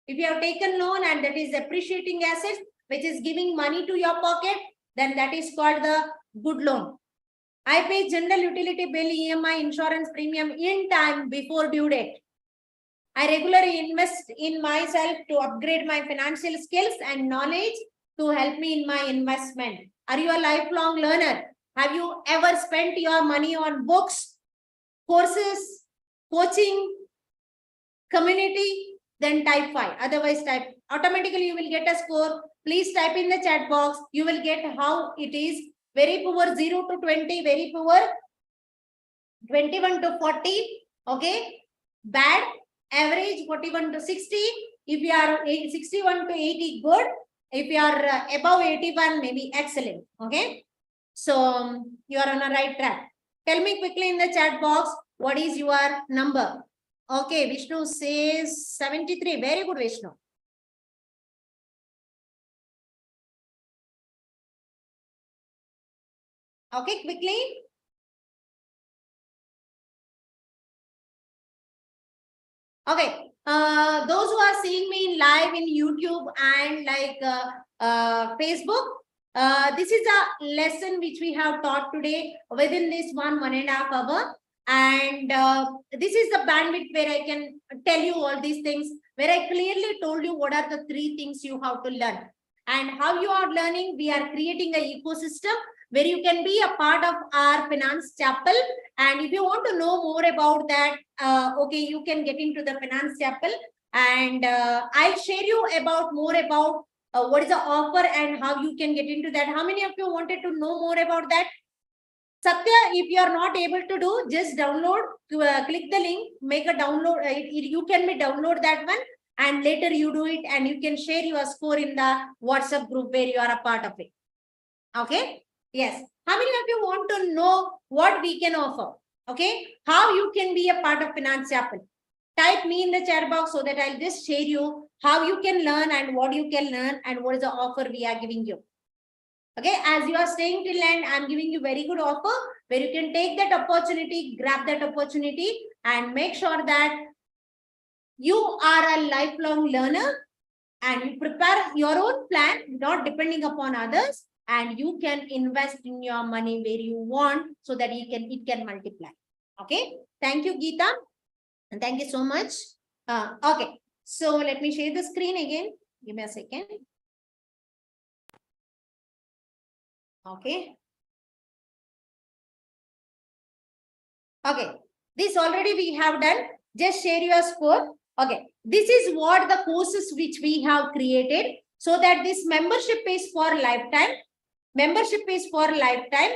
If you have taken loan and that is appreciating assets, which is giving money to your pocket, then that is called the good loan. I pay general utility bill, EMI, insurance premium in time before due date. I regularly invest in myself to upgrade my financial skills and knowledge to help me in my investment. Are you a lifelong learner? Have you ever spent your money on books, courses, coaching, community? Then type 5. Otherwise, type automatically you will get a score. Please type in the chat box. You will get how it is. Very poor 0 to 20, very poor 21 to 40. Okay. Bad, average 41 to 60. If you are 61 to 80, good. If you are above 81, maybe excellent. Okay. So you are on a right track. Tell me quickly in the chat box, what is your number? Okay, Vishnu says 73. Very good, Vishnu. Okay, quickly. Okay, those who are seeing me live in YouTube and like Facebook, this is a lesson which we have taught today within this 1.5 hour. And this is the bandwidth where I can tell you all these things, where I clearly told you what are the 3 things you have to learn. And how you are learning, we are creating an ecosystem where you can be a part of our finance chapel. And if you want to know more about that, okay, you can get into the finance chapel, and I'll share you about more about what is the offer and how you can get into that. How many of you wanted to know more about that? Satya, if you are not able to do, just download, click the link, make a download. You can download that one, and later you do it, and you can share your score in the WhatsApp group where you are a part of it. Okay. Yes. How many of you want to know what we can offer? Okay. How you can be a part of Finance Chapel? Type me in the chat box so that I'll just share you how you can learn and what you can learn and what is the offer we are giving you. Okay. As you are staying till end, I'm giving you very good offer where you can take that opportunity, grab that opportunity, and make sure that you are a lifelong learner and you prepare your own plan, not depending upon others. And you can invest in your money where you want so that it can multiply. Okay. Thank you, Geeta. And thank you so much. Okay. So let me share the screen again. Give me a second. Okay. Okay. This already we have done. Just share your score. Okay. This is what the courses which we have created, so that this membership is for lifetime. Membership is for lifetime,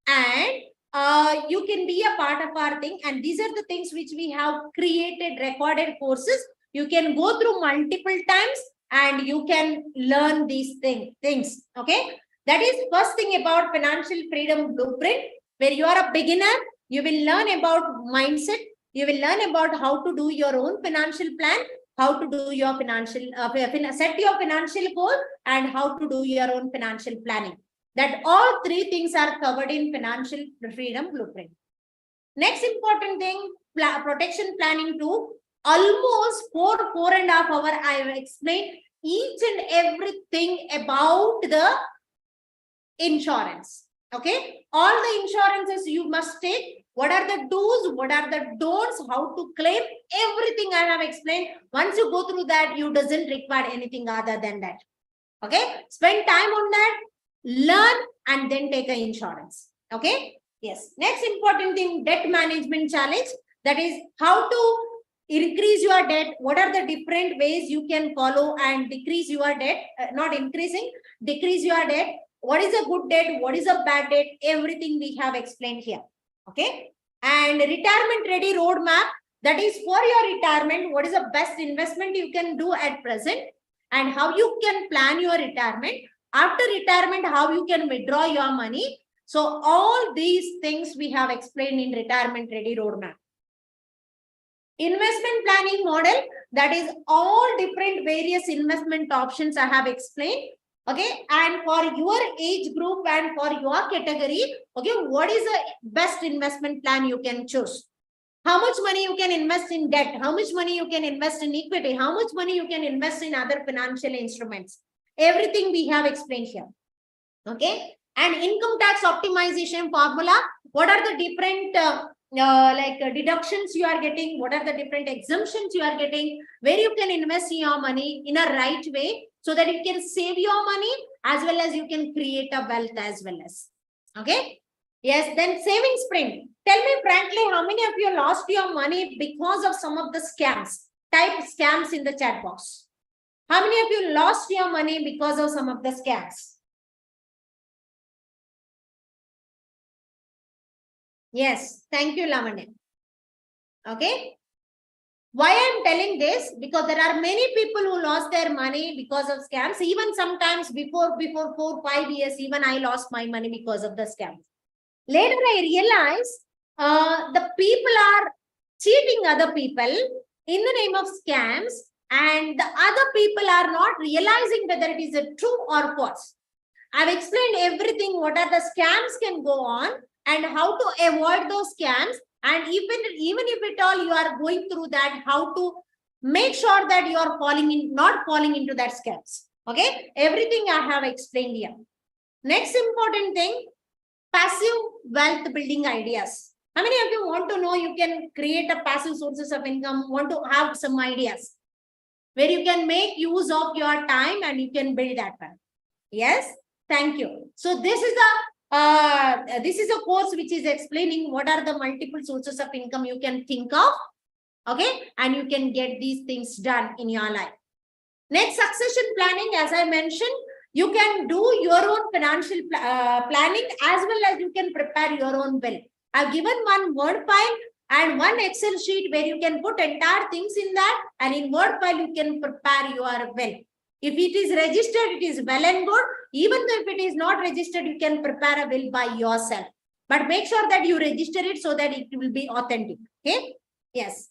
and you can be a part of our thing. And these are the things which we have created, recorded courses. You can go through multiple times and you can learn these things. Okay. That is first thing about financial freedom blueprint. Where you are a beginner, you will learn about mindset. You will learn about how to do your own financial plan, how to do your financial, set your financial goal, and how to do your own financial planning. That all three things are covered in financial freedom blueprint. Next important thing, protection planning 2. Almost 4.5 hours I have explained each and everything about the insurance. Okay, all the insurances you must take. What are the do's, what are the don'ts, how to claim, everything I have explained. Once you go through that, you doesn't require anything other than that. Okay, spend time on that, learn, and then take an insurance. Okay, yes. Next important thing, debt management challenge. That is how to increase your debt. What are the different ways you can follow and decrease your debt? Not increasing, decrease your debt. What is a good debt? What is a bad debt? Everything we have explained here. Okay. And retirement ready roadmap. That is for your retirement. What is the best investment you can do at present, and how you can plan your retirement. After retirement, how you can withdraw your money. So all these things we have explained in retirement ready roadmap. Investment planning model. That is all different various investment options I have explained. Okay, and for your age group and for your category, okay, what is the best investment plan you can choose? How much money you can invest in debt? How much money you can invest in equity? How much money you can invest in other financial instruments? Everything we have explained here. Okay, and income tax optimization formula. What are the different deductions you are getting? What are the different exemptions you are getting? Where you can invest your money in a right way, so that you can save your money as well as you can create a wealth as well as. Okay. Yes. Then saving sprint. Tell me frankly, how many of you lost your money because of some of the scams? Type scams in the chat box. How many of you lost your money because of some of the scams? Yes. Thank you, Lavanya. Okay. Why I'm telling this? Because there are many people who lost their money because of scams. Even sometimes before 4-5 years, even I lost my money because of the scams. Later I realized the people are cheating other people in the name of scams, and the other people are not realizing whether it is a true or false. I've explained everything, what are the scams can go on and how to avoid those scams. And even if at all you are going through that, how to make sure that you are not falling into that scams. Okay, everything I have explained here. Next important thing, passive wealth building ideas. How many of you want to know you can create a passive sources of income? Want to have some ideas where you can make use of your time and you can build that one? Yes, thank you. So this is a course which is explaining what are the multiple sources of income you can think of. Okay, and you can get these things done in your life. Next, succession planning. As I mentioned, you can do your own financial planning as well as you can prepare your own will. I've given one Word file and one Excel sheet where you can put entire things in that, and in Word file you can prepare your will. If it is registered, it is well and good. Even though if it is not registered, you can prepare a will by yourself. But make sure that you register it so that it will be authentic. Okay? Yes.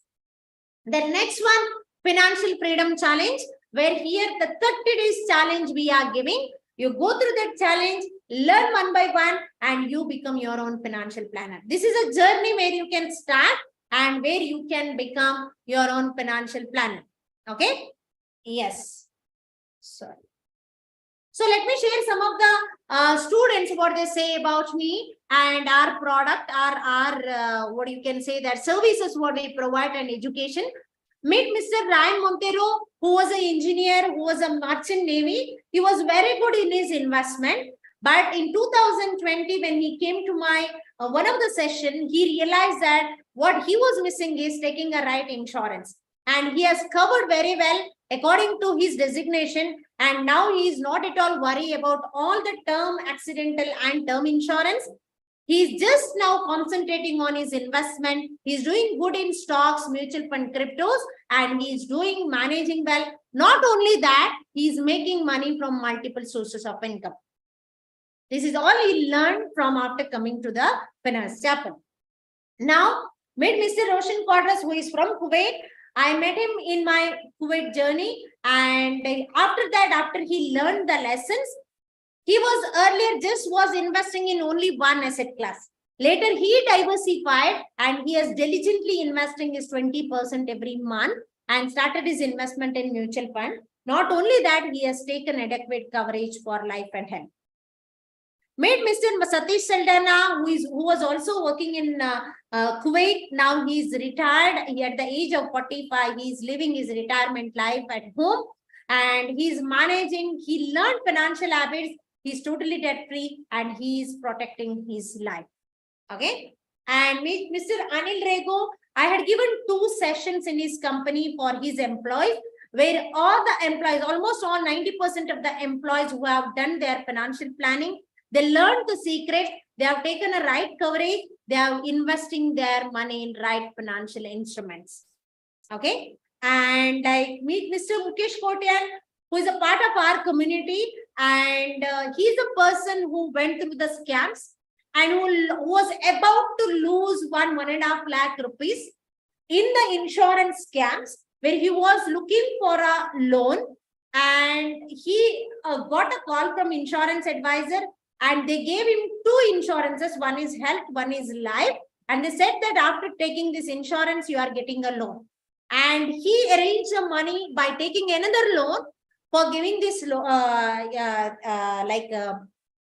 The next one, financial freedom challenge, where here the 30 days challenge we are giving. You go through that challenge, learn one by one, and you become your own financial planner. This is a journey where you can start and where you can become your own financial planner. Okay? Yes. Sorry. So let me share some of the students, what they say about me and our product, our what you can say that services what we provide and education. Meet Mr. Ryan Montero, who was an engineer, who was a merchant navy. He was very good in his investment. But in 2020, when he came to my one of the session, he realized that what he was missing is taking a right insurance. And he has covered very well according to his designation. And now he is not at all worried about all the term, accidental and term insurance. He's just now concentrating on his investment. He's doing good in stocks, mutual fund, cryptos, and he's doing managing well. Not only that, he's making money from multiple sources of income. This is all he learned from after coming to the finance chapter. Now, meet Mr. Roshan Quadras, who is from Kuwait. I met him in my Kuwait journey, and after that, after he learned the lessons, he was earlier just was investing in only one asset class. Later, he diversified and he is diligently investing his 20% every month and started his investment in mutual fund. Not only that, he has taken adequate coverage for life and health. Made Mr. Satish Saldana, who was also working in Kuwait. Now he is retired. He at the age of 45, he is living his retirement life at home, and he is managing. He learned financial habits. He's totally debt free, and he is protecting his life. Okay. And Mr. Anil Rego, I had given 2 sessions in his company for his employees, where all the employees, almost all 90% of the employees who have done their financial planning, they learned the secret. They have taken a right coverage. They are investing their money in right financial instruments. Okay. And I meet Mr. Mukesh Kotian, who is a part of our community. And he's a person who went through the scams and who was about to lose 1.5 lakh rupees in the insurance scams, where he was looking for a loan. And he got a call from insurance advisor, and they gave him 2 insurances. One is health, one is life. And they said that after taking this insurance, you are getting a loan. And he arranged the money by taking another loan for giving this,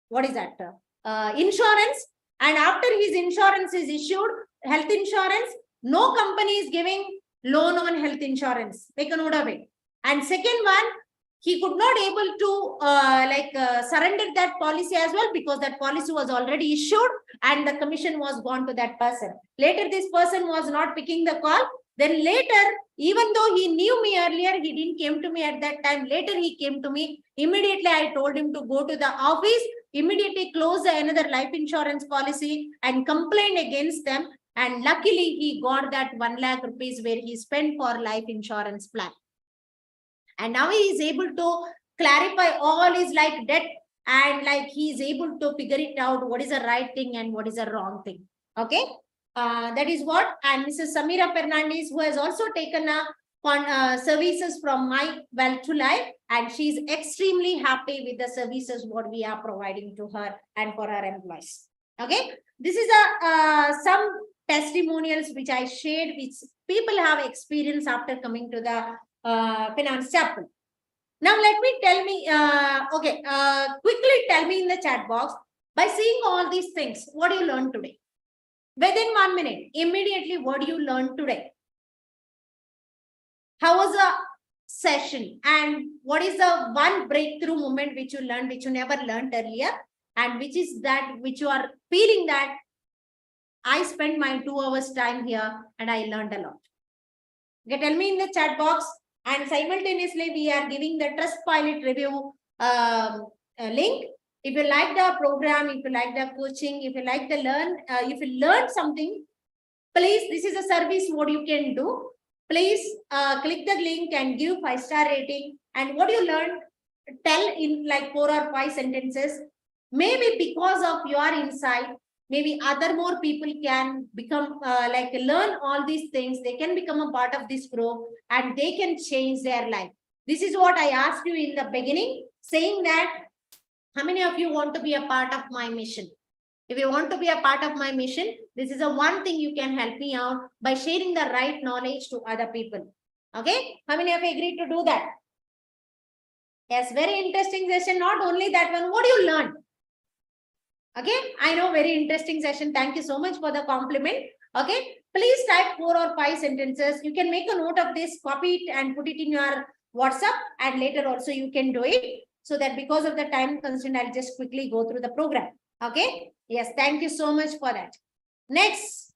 what is that? Insurance. And after his insurance is issued, health insurance, no company is giving loan on health insurance. Make a note of it. And second one, he could not able to surrender that policy as well, because that policy was already issued and the commission was gone to that person. Later, this person was not picking the call. Then later, even though he knew me earlier, he didn't came to me at that time. Later, he came to me. Immediately, I told him to go to the office, immediately close another life insurance policy and complain against them. And luckily, he got that 1 lakh rupees where he spent for life insurance plan. And now he is able to clarify all his debt, and he is able to figure it out what is the right thing and what is the wrong thing. Okay. That is what. And Mrs. Samira Fernandez, who has also taken services from My Wealth to Life, and she is extremely happy with the services what we are providing to her and for our employees. Okay. This is some testimonials which I shared, which people have experienced after coming to the finance chapter. Now let me quickly tell me in the chat box, by seeing all these things, what do you learn today? Within 1 minute, immediately, what do you learn today? How was the session, and what is the one breakthrough moment which you learned, which you never learned earlier, and which is that which you are feeling that I spent my 2 hours time here and I learned a lot? Okay, tell me in the chat box. And simultaneously, we are giving the Trustpilot review link. If you like the program, if you like the coaching, if you like the if you learn something, please, this is a service what you can do. Please click the link and give 5-star rating. And what you learned, tell in 4 or 5 sentences. Maybe because of your insight, maybe more people can become learn all these things. They can become a part of this group and they can change their life. This is what I asked you in the beginning, saying that how many of you want to be a part of my mission? If you want to be a part of my mission, this is the one thing you can help me out by sharing the right knowledge to other people. Okay, how many of you agreed to do that? Yes, very interesting session. Not only that one, what do you learn? Okay, I know, very interesting session. Thank you so much for the compliment. Okay, please type 4 or 5 sentences. You can make a note of this, copy it and put it in your WhatsApp, and later also you can do it, so that because of the time constraint, I'll just quickly go through the program. Okay, yes, thank you so much for that. Next,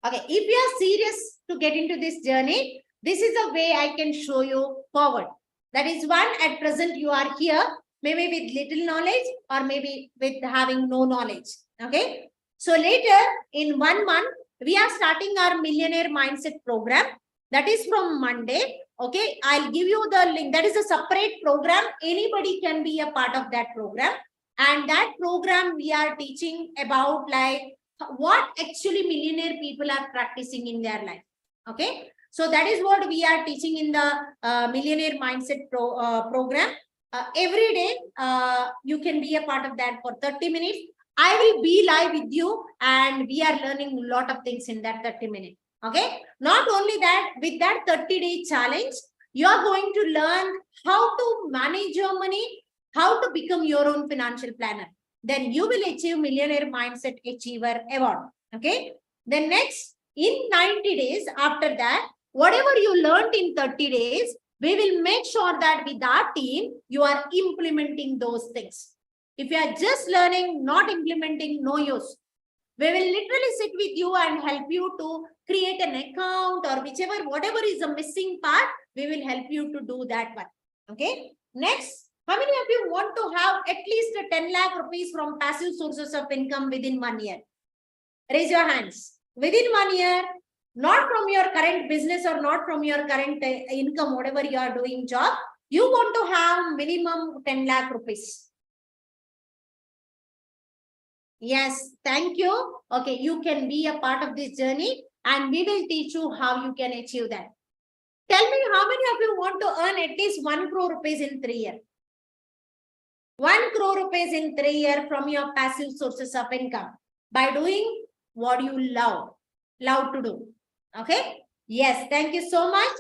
Okay, if you are serious to get into this journey, this is a way I can show you forward. That is one, at present you are here, maybe with little knowledge or maybe with having no knowledge. Okay. So later in 1 month, we are starting our Millionaire Mindset program. That is from Monday. Okay. I'll give you the link. That is a separate program. Anybody can be a part of that program. And that program we are teaching about like what actually millionaire people are practicing in their life. Okay. So that is what we are teaching in the Millionaire Mindset program. Every day, you can be a part of that for 30 minutes. I will be live with you and we are learning a lot of things in that 30 minutes. Okay. Not only that, with that 30-day challenge, you are going to learn how to manage your money, how to become your own financial planner. Then you will achieve Millionaire Mindset Achiever Award. Okay. Then next, in 90 days after that, whatever you learned in 30 days, we will make sure that with our team, you are implementing those things. If you are just learning, not implementing, no use. We will literally sit with you and help you to create an account or whatever is the missing part, we will help you to do that one. Okay. Next, how many of you want to have at least 10 lakh rupees from passive sources of income within 1 year? Raise your hands. Within 1 year, not from your current business or not from your current income, whatever you are doing job, you want to have minimum 10 lakh rupees. Yes, thank you. Okay, you can be a part of this journey and we will teach you how you can achieve that. Tell me how many of you want to earn at least 1 crore rupees in 3 years? 1 crore rupees in 3 years from your passive sources of income by doing what you love to do. Okay. Yes. Thank you so much.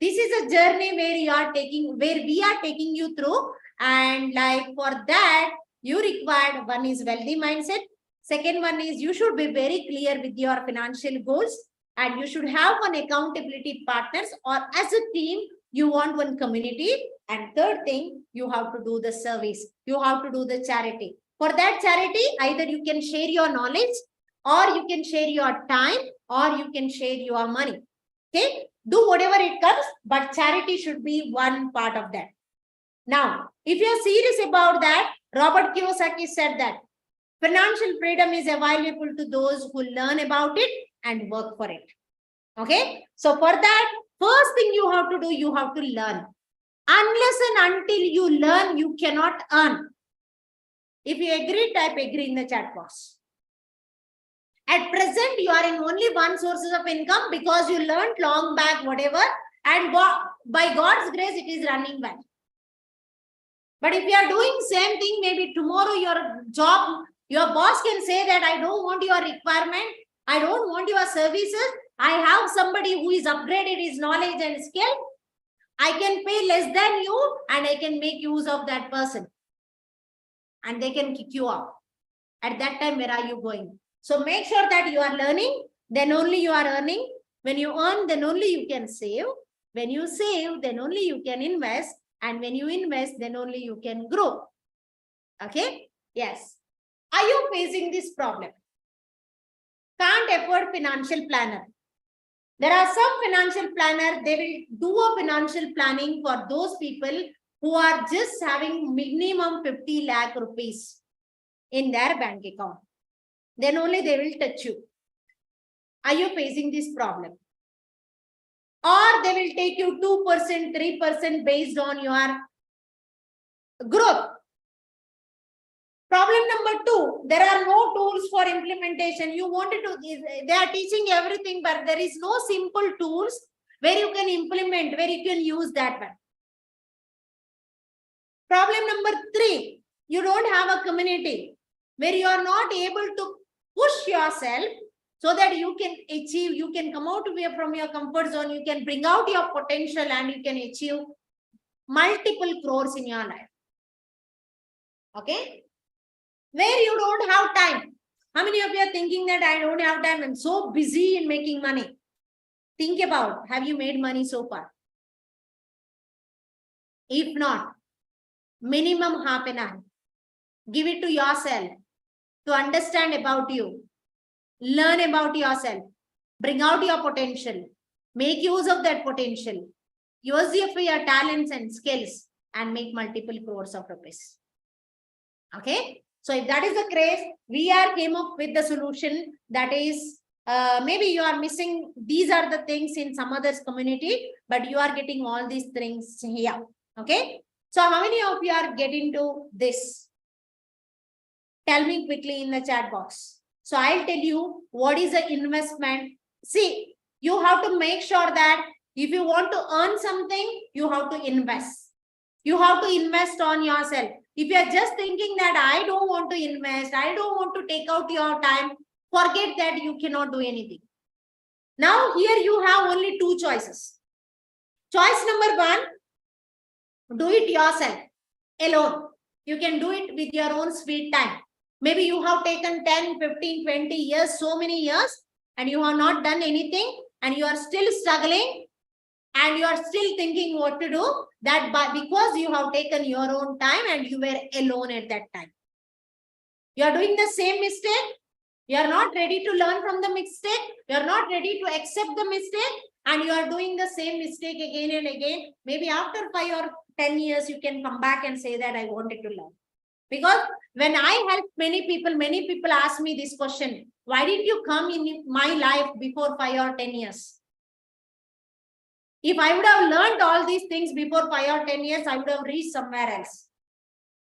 This is a journey where we are taking you through. And like for that, you required one is wealthy mindset. Second one is you should be very clear with your financial goals and you should have one accountability partners or as a team, you want one community. And third thing, you have to do the service. You have to do the charity. For that charity, either you can share your knowledge or you can share your time or you can share your money. Okay. Do whatever it comes, but charity should be one part of that. Now, if you are serious about that, Robert Kiyosaki said that financial freedom is available to those who learn about it and work for it. Okay. So for that, first thing you have to do, you have to learn. Unless and until you learn, you cannot earn. If you agree, type agree in the chat box. At present, you are in only one sources of income because you learned long back, whatever, and by God's grace, it is running well. But if you are doing same thing, maybe tomorrow your job, your boss can say that I don't want your requirement, I don't want your services, I have somebody who is upgraded his knowledge and skill, I can pay less than you and I can make use of that person. And they can kick you out. At that time, where are you going? So make sure that you are learning, then only you are earning. When you earn, then only you can save. When you save, then only you can invest. And when you invest, then only you can grow. Okay? Yes. Are you facing this problem? Can't afford financial planner. There are some financial planner, they will do a financial planning for those people who are just having minimum 50 lakh rupees in their bank account. Then only they will touch you. Are you facing this problem? Or they will take you 2%, 3% based on your growth. Problem number 2, there are no tools for implementation. You wanted to, they are teaching everything, but there is no simple tools where you can implement, where you can use that one. Problem number 3, you don't have a community where you are not able to push yourself so that you can achieve, you can come out from your comfort zone, you can bring out your potential and you can achieve multiple crores in your life. Okay? Where you don't have time. How many of you are thinking that I don't have time? I'm so busy in making money. Think about, have you made money so far? If not, minimum half an hour. Give it to yourself to understand about you. Learn about yourself. Bring out your potential. Make use of that potential. Use your talents and skills and make multiple crores of rupees. Okay. So if that is the case, we are came up with the solution that is maybe you are missing. These are the things in some others community, but you are getting all these things here. Okay. So how many of you are getting to this? Tell me quickly in the chat box. So I'll tell you what is the investment. See, you have to make sure that if you want to earn something, you have to invest. You have to invest on yourself. If you are just thinking that I don't want to invest, I don't want to take out your time, forget that you cannot do anything. Now here you have only two choices. Choice number one, do it yourself, alone. You can do it with your own sweet time. Maybe you have taken 10, 15, 20 years, so many years, and you have not done anything, and you are still struggling, and you are still thinking what to do, that because you have taken your own time and you were alone at that time. You are doing the same mistake. You are not ready to learn from the mistake. You are not ready to accept the mistake, and you are doing the same mistake again and again. Maybe after 5 or 10 years, you can come back and say that I wanted to learn. Because when I help many people ask me this question, why did you come in my life before 5 or 10 years? If I would have learned all these things before 5 or 10 years, I would have reached somewhere else.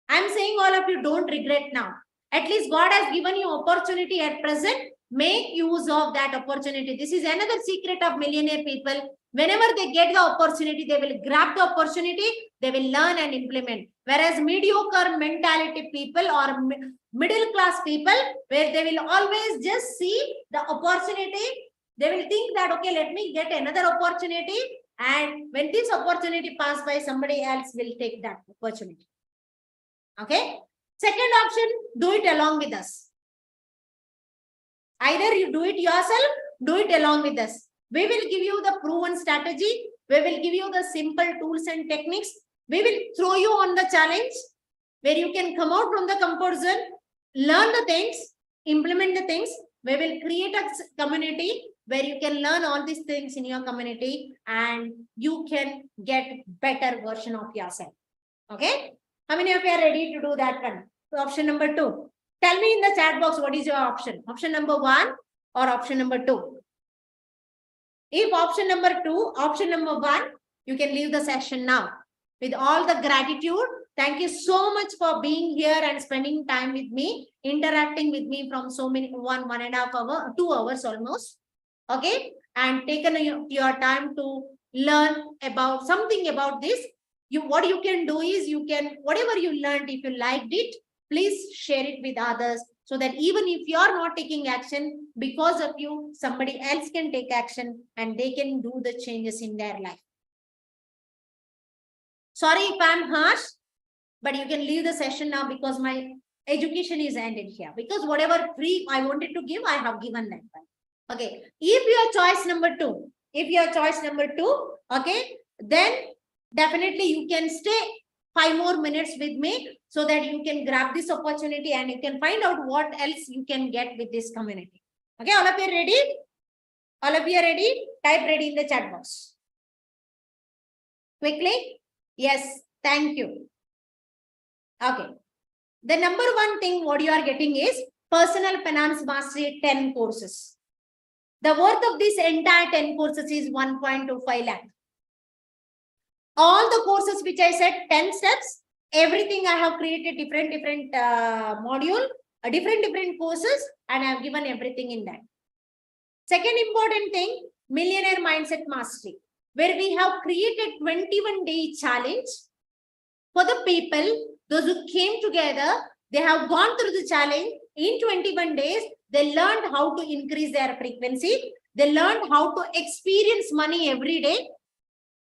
I'm saying all of you don't regret now. At least God has given you opportunity at present. Make use of that opportunity. This is another secret of millionaire people. Whenever they get the opportunity, they will grab the opportunity, they will learn and implement. Whereas mediocre mentality people or middle class people, where they will always just see the opportunity, they will think that, okay, let me get another opportunity. And when this opportunity passes by, somebody else will take that opportunity. Okay. Second option, do it along with us. Either you do it yourself, do it along with us. We will give you the proven strategy. We will give you the simple tools and techniques. We will throw you on the challenge where you can come out from the comfort zone, learn the things, implement the things. We will create a community where you can learn all these things in your community and you can get better version of yourself. Okay. How many of you are ready to do that one? So option number 2. Tell me in the chat box, what is your option? Option number 1 or option number 2? If option number 2, option number 1, you can leave the session now. With all the gratitude, thank you so much for being here and spending time with me, interacting with me from so many, 1.5 hours, 2 hours almost. Okay. And taken your time to learn about something about this. What you can do is you can, whatever you learned, if you liked it, please share it with others so that even if you are not taking action, because of you, somebody else can take action and they can do the changes in their life. Sorry if I'm harsh, but you can leave the session now because my education is ended here. Because whatever free I wanted to give, I have given that one. Okay. If your choice number 2, okay, then definitely you can stay 5 more minutes with me so that you can grab this opportunity and you can find out what else you can get with this community. Okay, all of you ready? All of you are ready? Type ready in the chat box. Quickly. Yes, thank you. Okay. The number 1 thing what you are getting is Personal Finance Mastery 10 courses. The worth of this entire 10 courses is 1.25 lakh. All the courses which I said, 10 steps, everything I have created different module, different courses, and I have given everything in that. Second important thing, Millionaire Mindset Mastery, where we have created 21-day challenge for the people, those who came together, they have gone through the challenge. In 21 days, they learned how to increase their frequency. They learned how to experience money every day.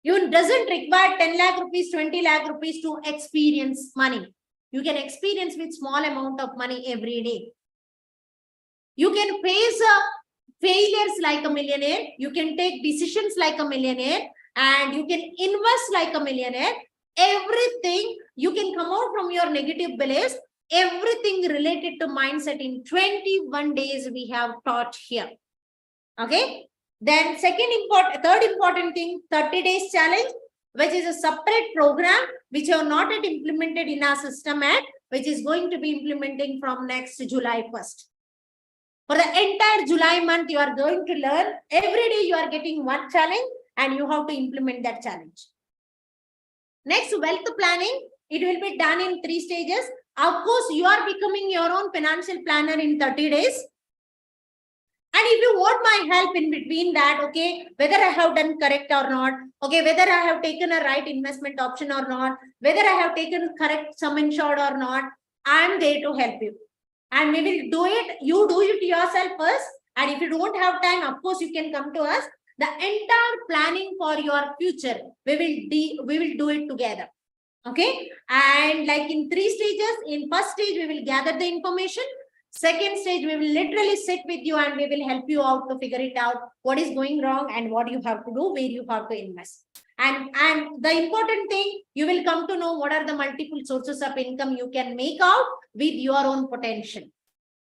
You doesn't require 10 lakh rupees, 20 lakh rupees to experience money. You can experience with small amount of money every day. You can face failures like a millionaire. You can take decisions like a millionaire and you can invest like a millionaire. Everything, you can come out from your negative beliefs. Everything related to mindset in 21 days we have taught here. Okay. Then third important thing, 30 days challenge, which is a separate program which are not yet implemented in our system yet, which is going to be implementing from next July 1st. For the entire July month, you are going to learn. Every day you are getting one challenge and you have to implement that challenge. Next, wealth planning. It will be done in 3 stages. Of course, you are becoming your own financial planner in 30 days. And if you want my help in between that, okay, whether I have done correct or not, okay, whether I have taken a right investment option or not, whether I have taken correct sum insured or not, I am there to help you. And we will do it. You do it yourself first. And if you don't have time, of course, you can come to us. The entire planning for your future, we will do it together. Okay. And like in 3 stages, in first stage, we will gather the information. Second stage, we will literally sit with you and we will help you out to figure it out, what is going wrong and what you have to do, where you have to invest. And the important thing, you will come to know what are the multiple sources of income you can make out with your own potential.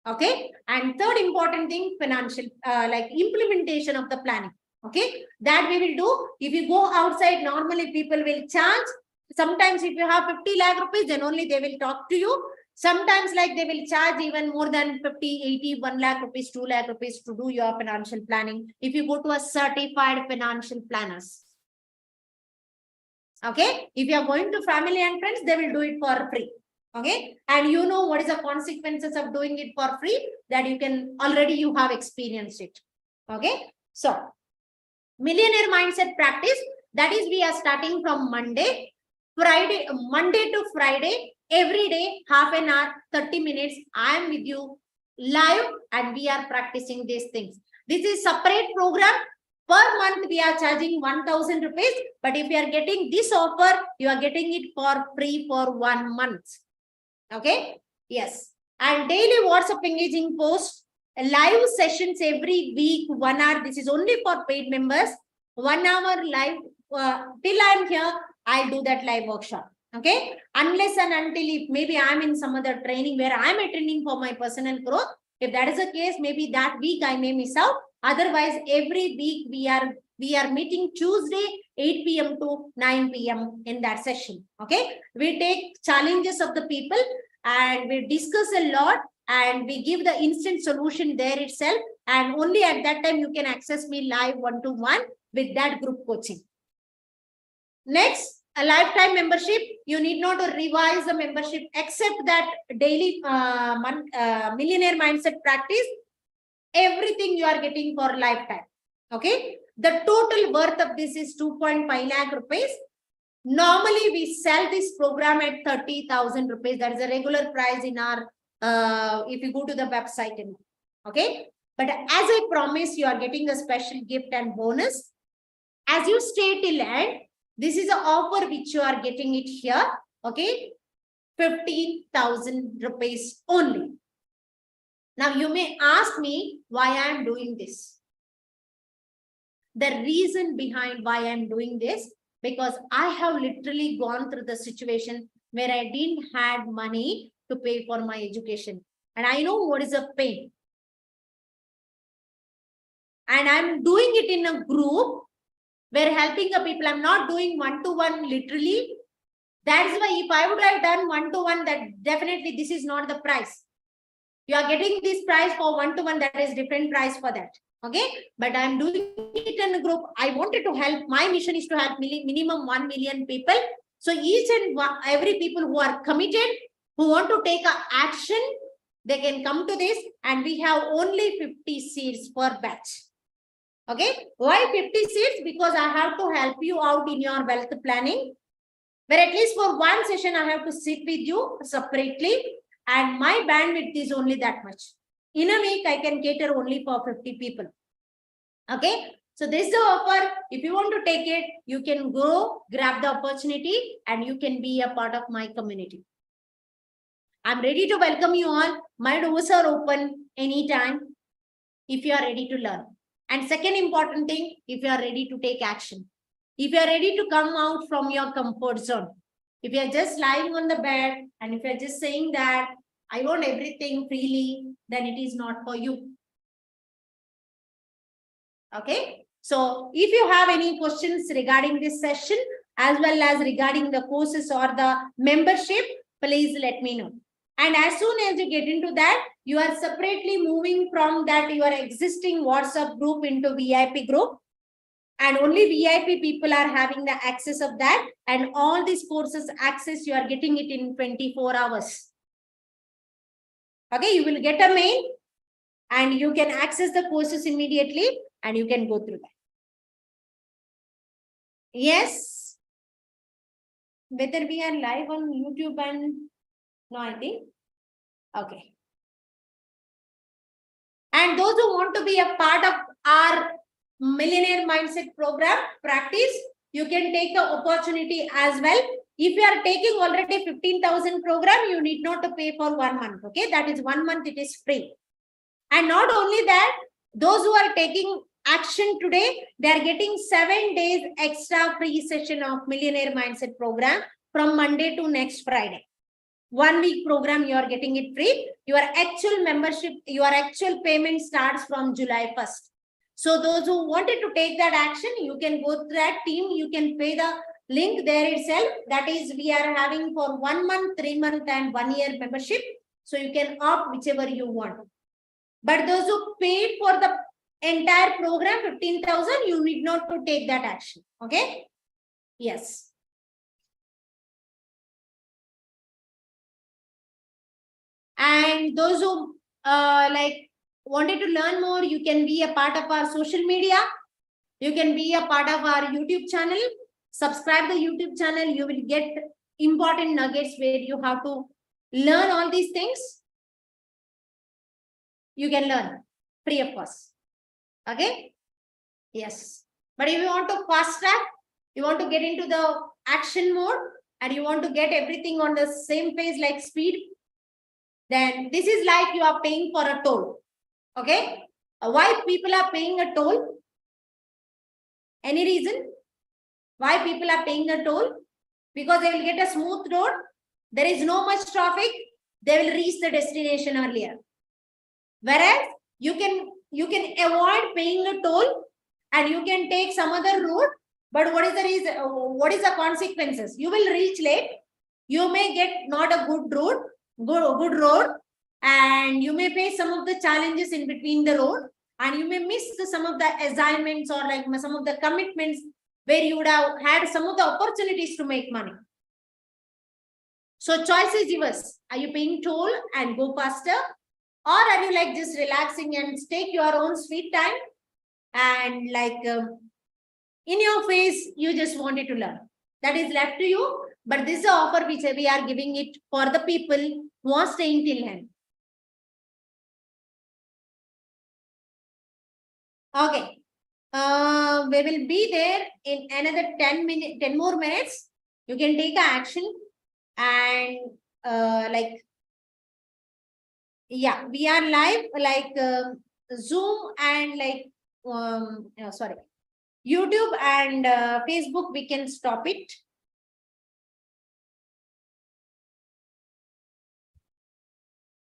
Okay. And third important thing, financial, like implementation of the planning. Okay. That we will do. If you go outside, normally people will charge. Sometimes if you have 50 lakh rupees, then only they will talk to you. Sometimes like they will charge even more than 50, 80, 1 lakh rupees, 2 lakh rupees to do your financial planning. If you go to a certified financial planners. Okay. If you are going to family and friends, they will do it for free. Okay. And you know what is the consequences of doing it for free, that you can already you have experienced it. Okay. So millionaire mindset practice, that is we are starting from Monday to Friday, every day, half an hour, 30 minutes. I am with you live and we are practicing these things. This is separate program. Per month, we are charging 1,000 rupees. But if you are getting this offer, you are getting it for free for 1 month. Okay. Yes. And daily WhatsApp engaging posts, live sessions every week, 1 hour. This is only for paid members. 1 hour live. Till I am here, I'll do that live workshop. Okay. Unless and until if maybe I'm in some other training where I'm attending for my personal growth. If that is the case, maybe that week I may miss out. Otherwise, every week we are meeting Tuesday, 8 p.m. to 9 p.m. in that session. Okay. We take challenges of the people and we discuss a lot and we give the instant solution there itself. And only at that time you can access me live 1-to-1 with that group coaching. Next, a lifetime membership. You need not to revise the membership except that daily millionaire mindset practice. Everything you are getting for lifetime. Okay. The total worth of this is 2.5 lakh rupees. Normally, we sell this program at 30,000 rupees. That is a regular price in our, if you go to the website. Okay. But as I promise, you are getting a special gift and bonus. As you stay till end, this is an offer which you are getting it here. Okay. 15,000 rupees only. Now, you may ask me why I am doing this. The reason behind why I am doing this, because I have literally gone through the situation where I didn't have money to pay for my education. And I know what is a pain. And I'm doing it in a group where helping the people. I'm not doing 1-to-1 literally. That's why if I would have done 1-to-1, that definitely this is not the price. You are getting this price for 1-to-1, that is different price for that. Okay. But I'm doing it in a group. I wanted to help. My mission is to help minimum 1 million people. So each and every people who are committed, who want to take action, they can come to this. And we have only 50 seats per batch. Okay. Why 50 seats? Because I have to help you out in your wealth planning. Where at least for one session, I have to sit with you separately. And my bandwidth is only that much. In a week, I can cater only for 50 people. Okay. So this is the offer. If you want to take it, you can go grab the opportunity and you can be a part of my community. I'm ready to welcome you all. My doors are open anytime if you are ready to learn. And second important thing, if you are ready to take action. If you are ready to come out from your comfort zone. If you are just lying on the bed and if you are just saying that I want everything freely, then it is not for you. Okay. So if you have any questions regarding this session, as well as regarding the courses or the membership, please let me know. And as soon as you get into that, you are separately moving from that your existing WhatsApp group into VIP group. And only VIP people are having the access of that. And all these courses access, you are getting it in 24 hours. Okay, you will get a mail and you can access the courses immediately and you can go through that. Yes. Whether we are live on YouTube and no, I think. Okay. And those who want to be a part of our Millionaire Mindset program practice, you can take the opportunity as well. If you are taking already 15,000 program, you need not to pay for 1 month. Okay, that is 1 month, it is free. And not only that, those who are taking action today, they are getting 7 days extra free session of Millionaire Mindset program from Monday to next Friday. 1 week program, you are getting it free. Your actual membership, your actual payment starts from July 1st. So those who wanted to take that action, you can go to that team, you can pay the link there itself. That is, we are having for 1 month, 3 month and 1 year membership. So you can opt whichever you want. But those who paid for the entire program, 15,000, you need not to take that action. Okay? Yes. And those who wanted to learn more, you can be a part of our social media. You can be a part of our YouTube channel. Subscribe the YouTube channel. You will get important nuggets where you have to learn all these things. You can learn free of cost. Okay? Yes. But if you want to fast track, you want to get into the action mode and you want to get everything on the same pace like speed, then this is like you are paying for a toll. Okay? Why people are paying a toll? Any reason? Why people are paying a toll? Because they will get a smooth road. There is no much traffic. They will reach the destination earlier. Whereas you can avoid paying a toll and you can take some other route. But what is the reason? What is the consequences? You will reach late. You may get not a good route, good road, and you may face some of the challenges in between the road, and you may miss some of the assignments or like some of the commitments where you would have had some of the opportunities to make money. So choice is yours. Are you paying toll and go faster? Or are you like just relaxing and take your own sweet time and like in your face, you just wanted to learn? That is left to you. But this is the offer which we are giving it for the people who are staying till end. Okay. We will be there in another 10 more minutes. You can take action and yeah, we are live like Zoom and like YouTube and Facebook, we can stop it.